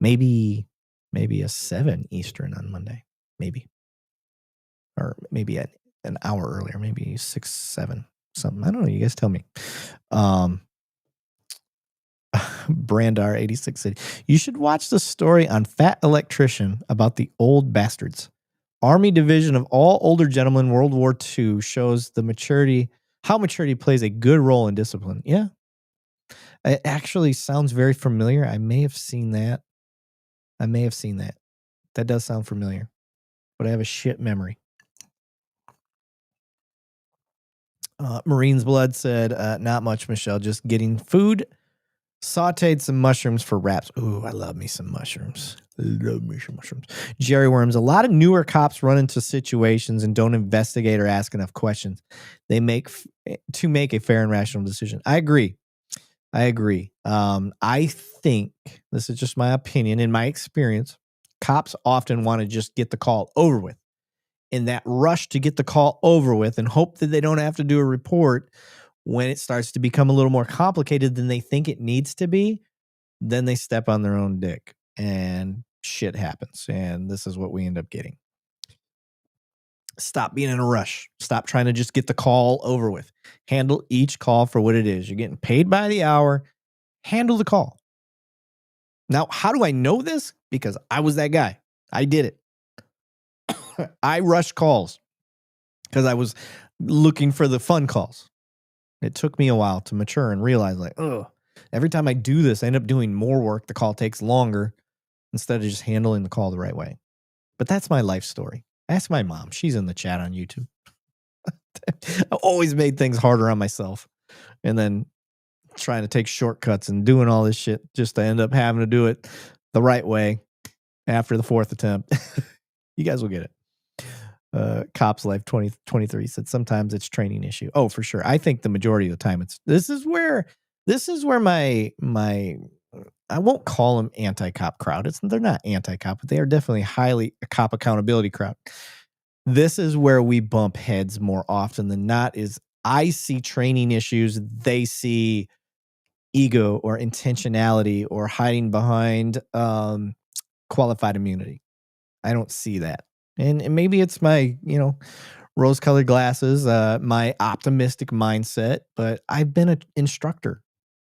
S1: Maybe a 7 Eastern on Monday. Maybe. Or maybe at an hour earlier, maybe 6, 7, something. I don't know. You guys tell me. Brandar86 said, you should watch the story on Fat Electrician about the old bastards. Army division of all older gentlemen, World War II, shows how maturity plays a good role in discipline. Yeah. It actually sounds very familiar. I may have seen that. That does sound familiar, but I have a shit memory. Marine's Blood said, not much, Michelle. Just getting food. Sauteed some mushrooms for wraps. Ooh, I love me some mushrooms. Jerry Worms. A lot of newer cops run into situations and don't investigate or ask enough questions. They make a fair and rational decision. I agree. I think, this is just my opinion, in my experience, cops often want to just get the call over with. In that rush to get the call over with and hope that they don't have to do a report, when it starts to become a little more complicated than they think it needs to be, then they step on their own dick and shit happens. And this is what we end up getting. Stop being in a rush. Stop trying to just get the call over with. Handle each call for what it is. You're getting paid by the hour. Handle the call. Now, how do I know this? Because I was that guy. I did it. I rushed calls because I was looking for the fun calls. It took me a while to mature and realize, like, every time I do this, I end up doing more work. The call takes longer instead of just handling the call the right way. But that's my life story. Ask my mom. She's in the chat on YouTube. I always made things harder on myself. And then trying to take shortcuts and doing all this shit just to end up having to do it the right way after the 4th attempt. You guys will get it. Cops Life 2023 said sometimes it's training issue. Oh, for sure. I think the majority of the time this is where my I won't call them anti-cop crowd. They're not anti-cop, but they are definitely highly a cop accountability crowd. This is where we bump heads more often than not. Is I see training issues, they see ego or intentionality or hiding behind qualified immunity. I don't see that. And maybe it's my, rose-colored glasses, my optimistic mindset, but I've been an instructor.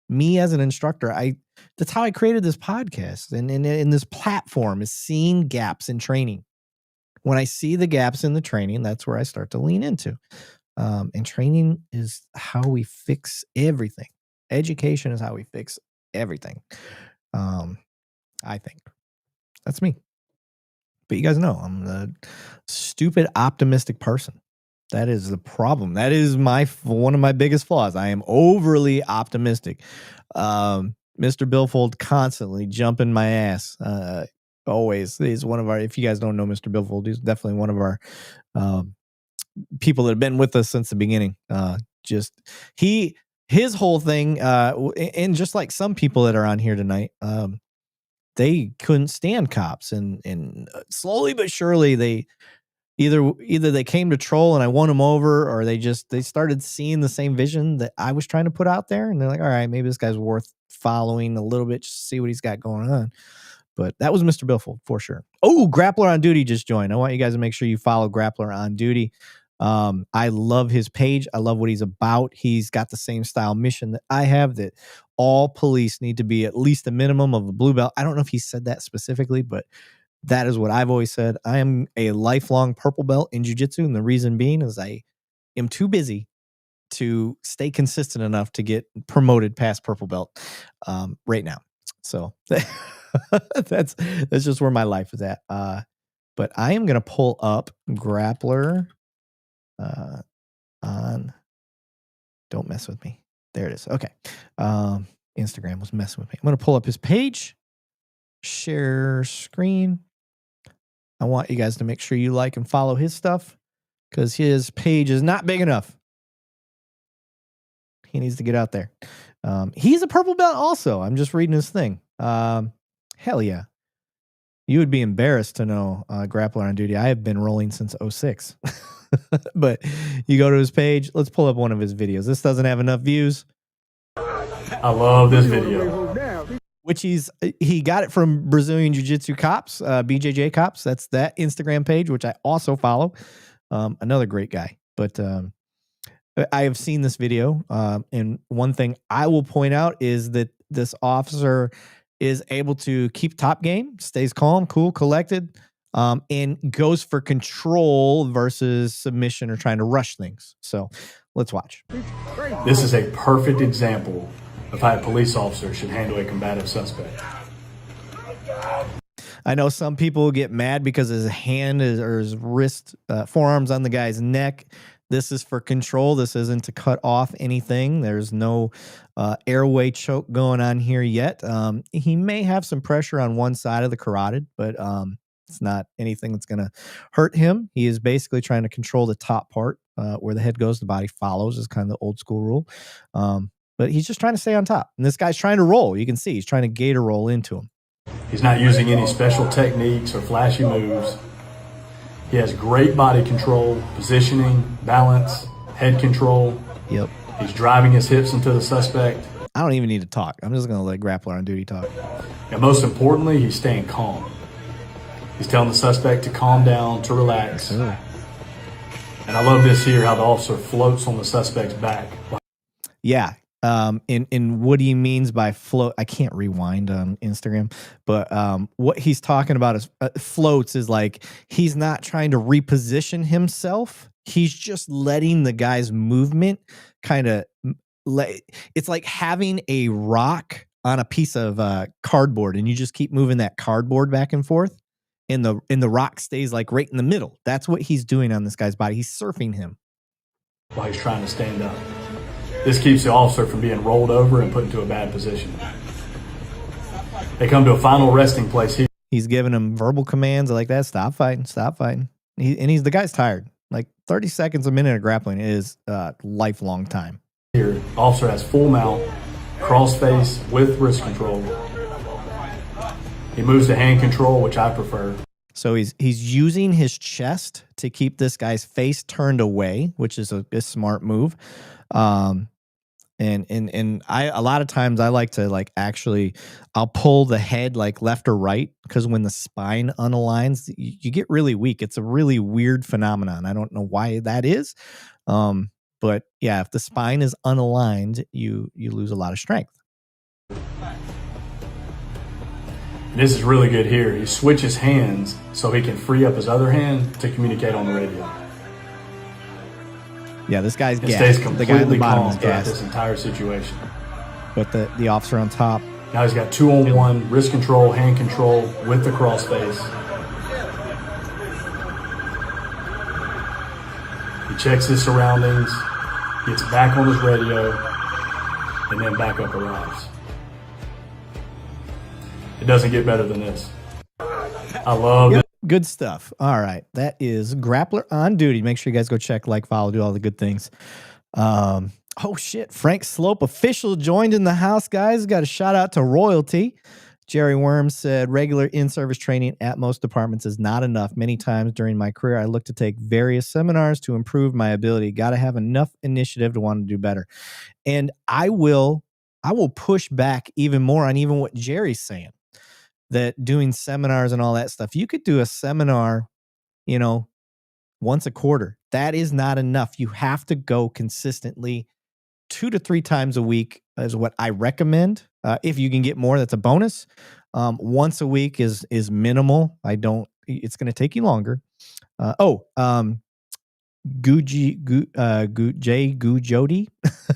S1: Me as an instructor, that's how I created this podcast and in this platform, is seeing gaps in training. When I see the gaps in the training, that's where I start to lean into. And training is how we fix everything. Education is how we fix everything. I think. That's me. But you guys know I'm the stupid optimistic person. That is the problem. That is one of my biggest flaws. I am overly optimistic. Mr. Billfold constantly jumping my ass. Always. He's one of our, if you guys don't know Mr. Billfold, he's definitely one of our people that have been with us since the beginning. His whole thing, and just like some people that are on here tonight, they couldn't stand cops, and slowly but surely they either they came to troll and I won them over, or they started seeing the same vision that I was trying to put out there, and they're like, all right, maybe this guy's worth following a little bit, just to see what he's got going on. But that was Mr. Billfold for sure. Oh, Grappler on Duty just joined. I want you guys to make sure you follow Grappler on Duty. I love his page. I love what he's about. He's got the same style mission that I have, that all police need to be at least a minimum of a blue belt. I don't know if he said that specifically, but that is what I've always said. I am a lifelong purple belt in jiu-jitsu, and the reason being is I am too busy to stay consistent enough to get promoted past purple belt right now. So that's just where my life is at. But I am going to pull up Grappler on, don't mess with me. There it is. Okay. Instagram was messing with me. I'm going to pull up his page, share screen. I want you guys to make sure you like and follow his stuff, because his page is not big enough. He needs to get out there. He's a purple belt also. I'm just reading his thing. Hell yeah. You would be embarrassed to know, Grappler on Duty, I have been rolling since 06. But you go to his page. Let's pull up one of his videos. This doesn't have enough views.
S3: I love this video.
S1: Which he got it from Brazilian Jiu-Jitsu Cops, BJJ Cops. That's that Instagram page, which I also follow. Another great guy. But I have seen this video. And one thing I will point out is that this officer is able to keep top game, stays calm, cool, collected, and goes for control versus submission or trying to rush things. So let's watch.
S3: This is a perfect example of how a police officer should handle a combative suspect.
S1: I know some people get mad because his hand or his wrist, forearms on the guy's neck. This is for control. This isn't to cut off anything. There's no airway choke going on here yet. He may have some pressure on one side of the carotid, but it's not anything that's going to hurt him. He is basically trying to control the top part where the head goes, the body follows, is kind of the old school rule. But he's just trying to stay on top. And this guy's trying to roll. You can see he's trying to gator roll into him.
S3: He's not using any special techniques or flashy moves. He has great body control, positioning, balance, head control.
S1: Yep.
S3: He's driving his hips into the suspect.
S1: I don't even need to talk. I'm just going to let Grappler on Duty talk.
S3: And most importantly, he's staying calm. He's telling the suspect to calm down, to relax.
S1: Sure.
S3: And I love this here, how the officer floats on the suspect's back.
S1: Yeah. In what he means by float, I can't rewind on Instagram, but what he's talking about is floats is like he's not trying to reposition himself. He's just letting the guy's movement kind of it's like having a rock on a piece of cardboard, and you just keep moving that cardboard back and forth, and the rock stays like right in the middle. That's what he's doing on this guy's body. He's surfing him
S3: while he's trying to stand up. This keeps the officer from being rolled over and put into a bad position. They come to a final resting place.
S1: He's giving him verbal commands like that. Stop fighting. Stop fighting. The guy's tired. Like 30 seconds a minute of grappling is a lifelong time.
S3: Here, the officer has full mount, cross face with wrist control. He moves to hand control, which I prefer.
S1: So he's using his chest to keep this guy's face turned away, which is a smart move. And I a lot of times I like to I'll pull the head like left or right, because when the spine unaligns, you get really weak. It's a really weird phenomenon. I don't know why that is. But yeah, if the spine is unaligned, you lose a lot of strength.
S3: This is really good here. He switches hands so he can free up his other hand to communicate on the radio.
S1: Yeah, this guy's gassed.
S3: Stays completely
S1: the guy at the bottom
S3: calm
S1: is
S3: throughout
S1: gassed.
S3: this entire situation.
S1: But the officer on top.
S3: Now he's got 2-on-1, wrist control, hand control with the cross face. He checks his surroundings, gets back on his radio, and then backup arrives. It doesn't get better than this. I love it.
S1: Good stuff. All right. That is Grappler on Duty. Make sure you guys go check, like, follow, do all the good things. Oh, shit. Frank Slope official joined in the house, guys. Got a shout out to royalty. Jerry Worms said, regular in-service training at most departments is not enough. Many times during my career, I look to take various seminars to improve my ability. Got to have enough initiative to want to do better. And I will push back even more on even what Jerry's saying. That doing seminars and all that stuff, you could do a seminar, once a quarter. That is not enough. You have to go consistently 2 to 3 times a week is what I recommend. If you can get more, that's a bonus. Once a week is minimal. It's going to take you longer. Jody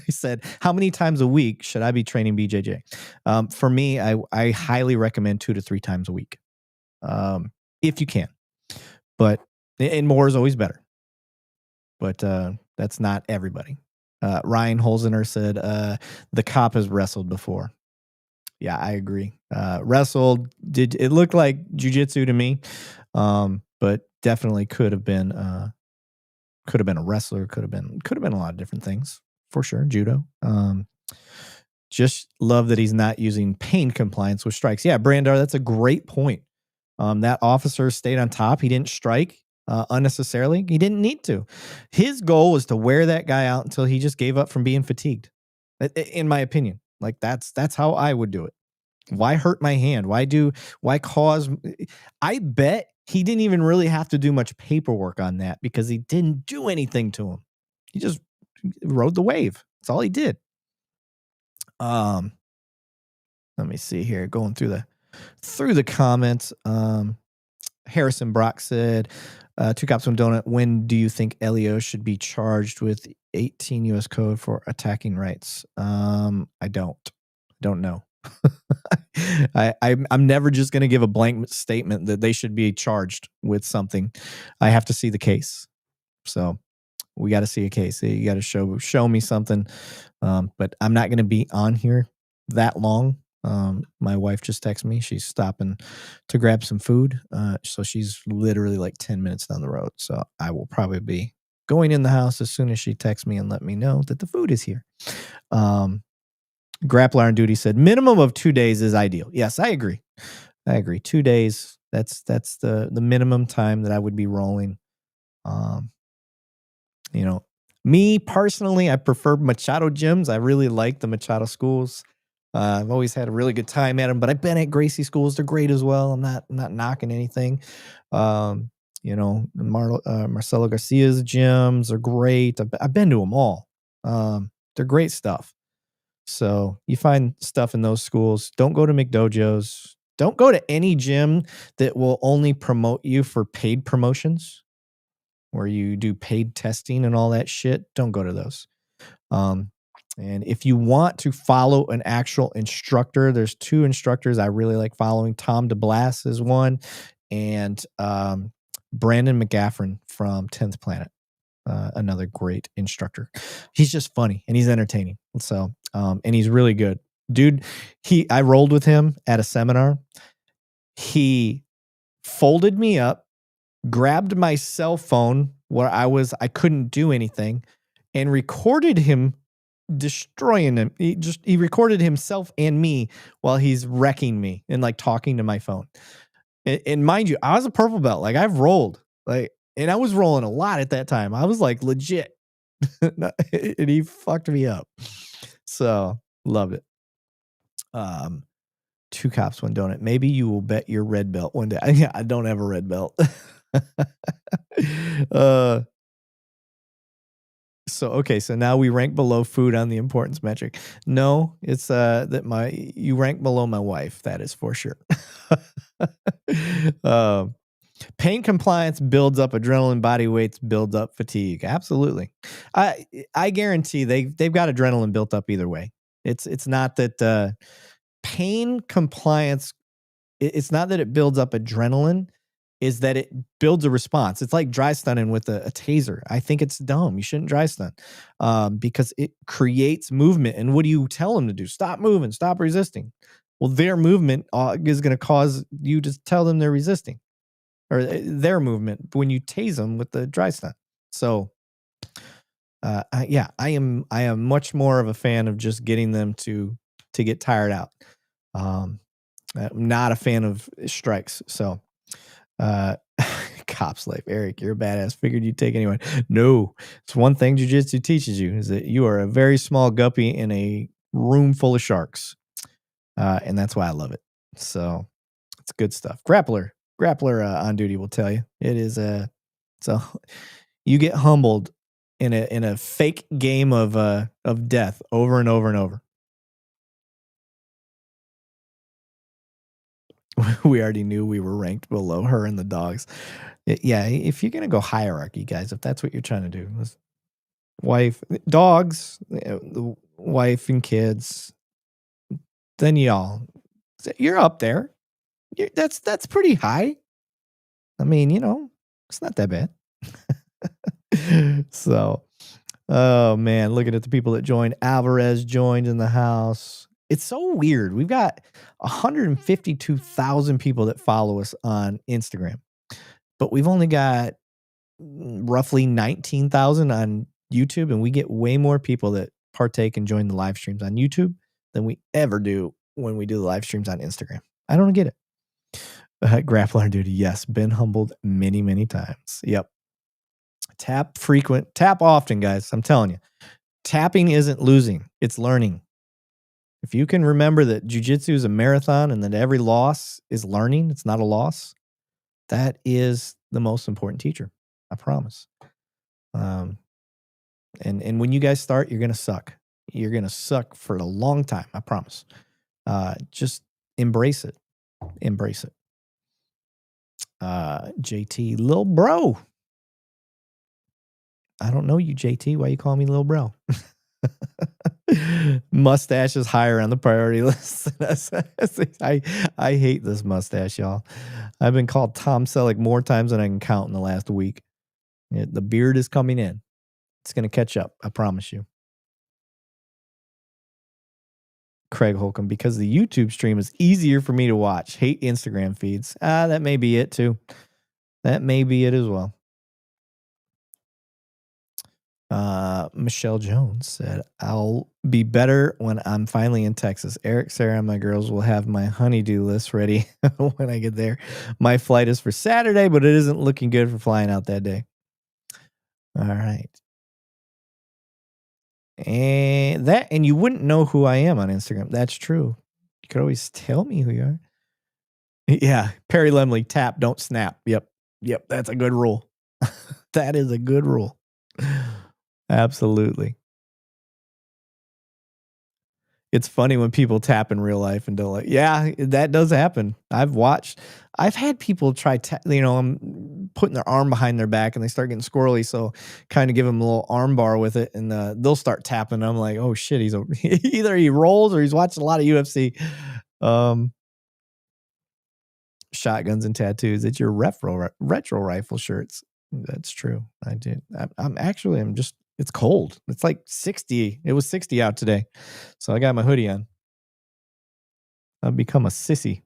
S1: he said, how many times a week should I be training BJJ? For me, I highly recommend 2 to 3 times a week, if you can. But and more is always better. But that's not everybody. Ryan Holzener said the cop has wrestled before. Yeah, I agree. Wrestled it looked like jiu-jitsu to me, but definitely could have been a wrestler, could have been a lot of different things for sure. Judo. Just love that he's not using pain compliance with strikes. Yeah, Brandar, that's a great point. That officer stayed on top. He didn't strike unnecessarily. He didn't need to. His goal was to wear that guy out until he just gave up from being fatigued. In my opinion, like that's how I would do it. Why hurt my hand? Why cause? I bet he didn't even really have to do much paperwork on that because he didn't do anything to him. He just rode the wave. That's all he did. Let me see here. Going through the comments. Harrison Brock said, 2 cops, 1 donut. When do you think Elio should be charged with 18 U.S. code for attacking rights? I don't know. I'm never just going to give a blank statement that they should be charged with something. I have to see the case. So we got to see a case. You got to show me something. But I'm not going to be on here that long. My wife just texted me. She's stopping to grab some food. So she's literally like 10 minutes down the road. So I will probably be going in the house as soon as she texts me and let me know that the food is here. Grappler on duty said minimum of 2 days is ideal. Yes, I agree. 2 days. That's the minimum time that I would be rolling. Me personally, I prefer Machado gyms. I really like the Machado schools. I've always had a really good time at them, but I've been at Gracie schools. They're great as well. I'm not knocking anything. Marcelo Garcia's gyms are great. I've been to them all. They're great stuff. So you find stuff in those schools. Don't go to McDojos. Don't go to any gym that will only promote you for paid promotions, where you do paid testing and all that shit. Don't go to those. And if you want to follow an actual instructor, there's 2 instructors I really like following. Tom DeBlas is one, and Brandon McGaffron from 10th Planet, another great instructor. He's just funny and he's entertaining. So, and he's really good. Dude, I rolled with him at a seminar. He folded me up, grabbed my cell phone where I couldn't do anything, and recorded him destroying him. He recorded himself and me while he's wrecking me and like talking to my phone. And mind you, I was a purple belt. Like I've rolled, and I was rolling a lot at that time. I was like legit, and he fucked me up. So loved it. 2 cops, 1 donut. Maybe you will bet your red belt one day. Yeah, I don't have a red belt. So now we rank below food on the importance metric. No, it's that you rank below my wife. That is for sure. Pain compliance builds up adrenaline, body weights builds up fatigue. Absolutely. I guarantee they've got adrenaline built up either way. It's not that pain compliance, it's not that it builds up adrenaline, is that it builds a response. It's like dry stunning with a taser. I think it's dumb. You shouldn't dry stun because it creates movement. And what do you tell them to do? Stop moving, stop resisting. Well, their movement is going to cause you to tell them they're resisting, or their movement when you tase them with the dry stun. So I am much more of a fan of just getting them to get tired out. I'm not a fan of strikes. So Cop's life. Eric, you're a badass. Figured you'd take anyone. No, it's one thing jiu-jitsu teaches you is that you are a very small guppy in a room full of sharks. And that's why I love it. So it's good stuff. Grappler on duty will tell you it is so you get humbled in a fake game of death over and over and over. We already knew we were ranked below her and the dogs. Yeah, if you're gonna go hierarchy, guys, if that's what you're trying to do, wife, dogs, the wife and kids, then you're up there. That's pretty high. I mean, it's not that bad. So, oh man, looking at the people that joined. Alvarez joined in the house. It's so weird. We've got 152,000 people that follow us on Instagram, but we've only got roughly 19,000 on YouTube, and we get way more people that partake and join the live streams on YouTube than we ever do when we do the live streams on Instagram. I don't get it. Grappler duty. Yes. Been humbled many, many times. Yep. Tap frequent, tap often, guys. I'm telling you. Tapping isn't losing, it's learning. If you can remember that jiu-jitsu is a marathon and that every loss is learning, it's not a loss, that is the most important teacher. I promise. And when you guys start, you're going to suck. You're going to suck for a long time. I promise. Just embrace it. Embrace it. JT, lil bro. I don't know you, JT. Why you call me lil bro? Mustache is higher on the priority list. I hate this mustache, y'all. I've been called Tom Selleck more times than I can count in the last week. The beard is coming in. It's going to catch up. I promise you. Craig Holcomb, because the YouTube stream is easier for me to watch. Hate Instagram feeds. That may be it too. That may be it as well. Michelle Jones said, I'll be better when I'm finally in Texas. Eric, Sarah, and my girls will have my honey-do list ready when I get there. My flight is for Saturday, but it isn't looking good for flying out that day. All right. And you wouldn't know who I am on Instagram. That's true. You could always tell me who you are. Yeah. Perry Lemley, tap, don't snap. Yep. That's a good rule. That is a good rule. Absolutely. It's funny when people tap in real life and don't like, yeah, that does happen. I've had people try, I'm putting their arm behind their back and they start getting squirrely. So kind of give them a little arm bar with it and they'll start tapping. I'm like, oh shit, either he rolls or he's watching a lot of UFC. Shotguns and tattoos. It's your retro rifle shirts. That's true. I did. It's cold. It's like 60. It was 60 out today. So I got my hoodie on. I've become a sissy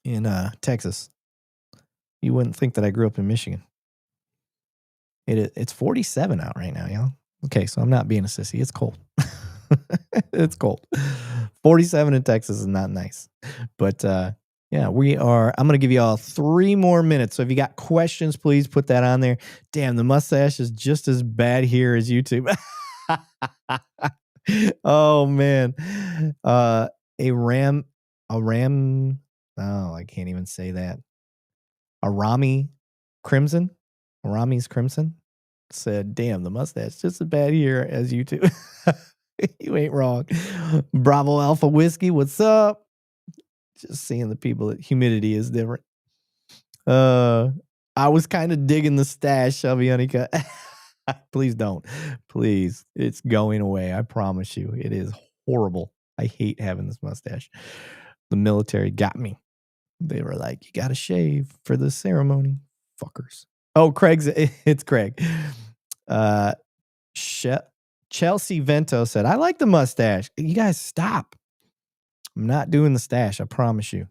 S1: in Texas. You wouldn't think that I grew up in Michigan. It's 47 out right now, y'all. Okay, so I'm not being a sissy. It's cold. It's cold. 47 in Texas is not nice. But yeah, I'm going to give you all 3 more minutes. So if you got questions, please put that on there. Damn, the mustache is just as bad here as YouTube. Oh, man. Oh, I can't even say that. Arami's Crimson said, damn, the mustache just as bad here as YouTube. You ain't wrong. Bravo Alpha Whiskey, what's up? Just seeing the people that humidity is different. I was kind of digging the stash, Shelby Honeycutt. Please don't. Please. It's going away. I promise you. It is horrible. I hate having this mustache. The military got me. They were like, you got to shave for the ceremony. Fuckers. Oh, it's Craig. Chelsea Vento said, I like the mustache. You guys stop. I'm not doing the stash. I promise you.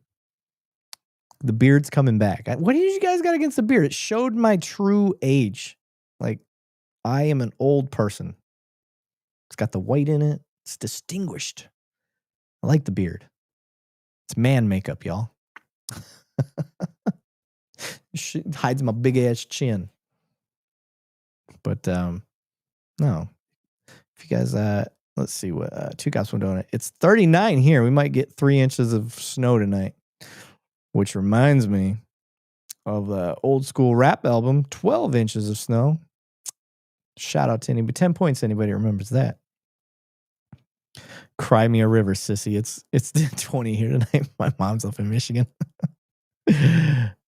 S1: The beard's coming back. What did you guys got against the beard? It showed my true age. Like, I am an old person. It's got the white in it. It's distinguished. I like the beard. It's man makeup, y'all. It hides my big ass chin. But no. If you guys let's see what 2 Cops went on it. It's 39 here. We might get 3 inches of snow tonight. Which reminds me of the old school rap album, 12 Inches of Snow. Shout out to anybody. 10 points, anybody remembers that. Cry me a river, sissy. It's 20 here tonight. My mom's up in Michigan.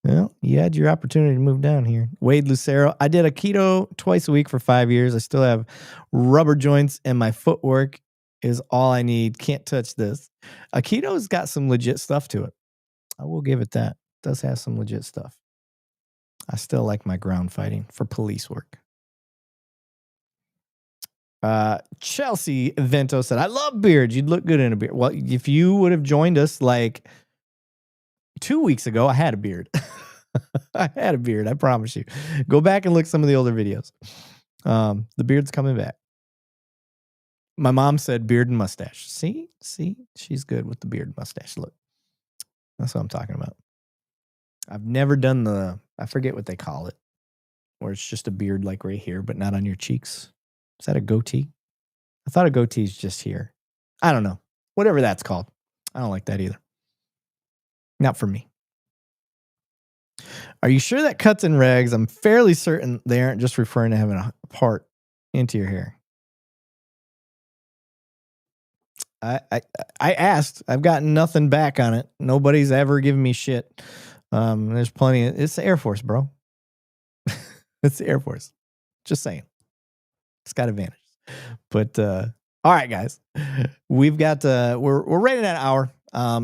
S1: Well, you had your opportunity to move down here. Wade Lucero. I did Aikido twice a week for 5 years. I still have rubber joints and my footwork is all I need. Can't touch this. Aikido's got some legit stuff to it. I will give it that. It does have some legit stuff. I still like my ground fighting for police work. Chelsea Vento said, I love beards. You'd look good in a beard. Well, if you would have joined us like 2 weeks ago, I had a beard. I had a beard. I promise you. Go back and look at some of the older videos. The beard's coming back. My mom said beard and mustache. See, she's good with the beard and mustache. Look, that's what I'm talking about. I've never done I forget what they call it, where it's just a beard like right here, but not on your cheeks. Is that a goatee? I thought a goatee is just here. I don't know. Whatever that's called. I don't like that either. Not for me. Are you sure that cuts and regs? I'm fairly certain they aren't just referring to having a part into your hair. I asked. I've gotten nothing back on it. Nobody's ever given me shit. There's plenty. It's the Air Force, bro. It's the Air Force. Just saying. It's got advantages. But all right, guys. We've got we're right at an hour.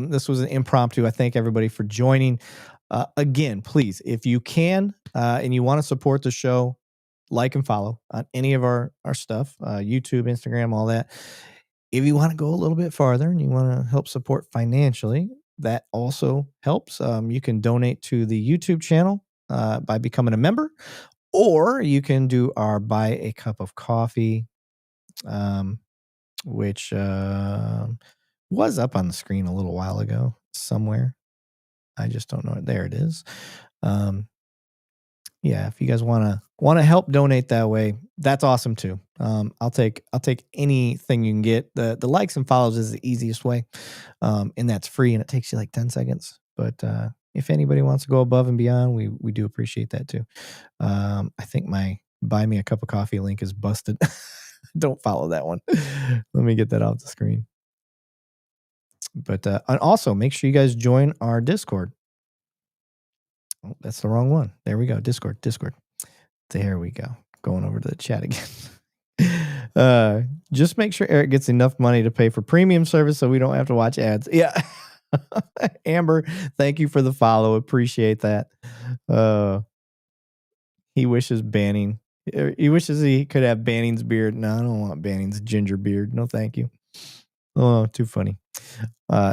S1: This was an impromptu. I thank everybody for joining. Again, please, if you can and you want to support the show, like and follow on any of our stuff, YouTube, Instagram, all that. If you want to go a little bit farther and you want to help support financially, that also helps. You can donate to the YouTube channel by becoming a member, or you can do our buy a cup of coffee, which was up on the screen a little while ago somewhere. I just don't know it. There it is. Yeah, if you guys want to help donate that way, that's awesome too. I'll take anything you can get. The likes and follows is the easiest way, and that's free, and it takes you like 10 seconds. But if anybody wants to go above and beyond, we do appreciate that too. I think my buy me a cup of coffee link is busted. Don't follow that one. Let me get that off the screen. But and also make sure you guys join our Discord. Oh, that's the wrong one. There we go. Discord. There we go. Going over to the chat again. Just make sure Eric gets enough money to pay for premium service so we don't have to watch ads. Yeah. Amber, thank you for the follow. Appreciate that. He wishes Banning. He wishes he could have Banning's beard. No, I don't want Banning's ginger beard. No, thank you. Oh, too funny.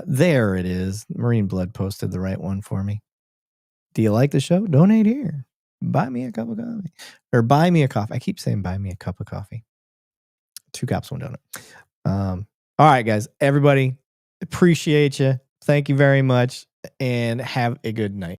S1: There it is. Marine Blood posted the right one for me. Do you like the show? Donate here. Buy me a cup of coffee. Or buy me a coffee. I keep saying buy me a cup of coffee. 2 cups, 1 donut. All right, guys. Everybody, appreciate you. Thank you very much. And have a good night.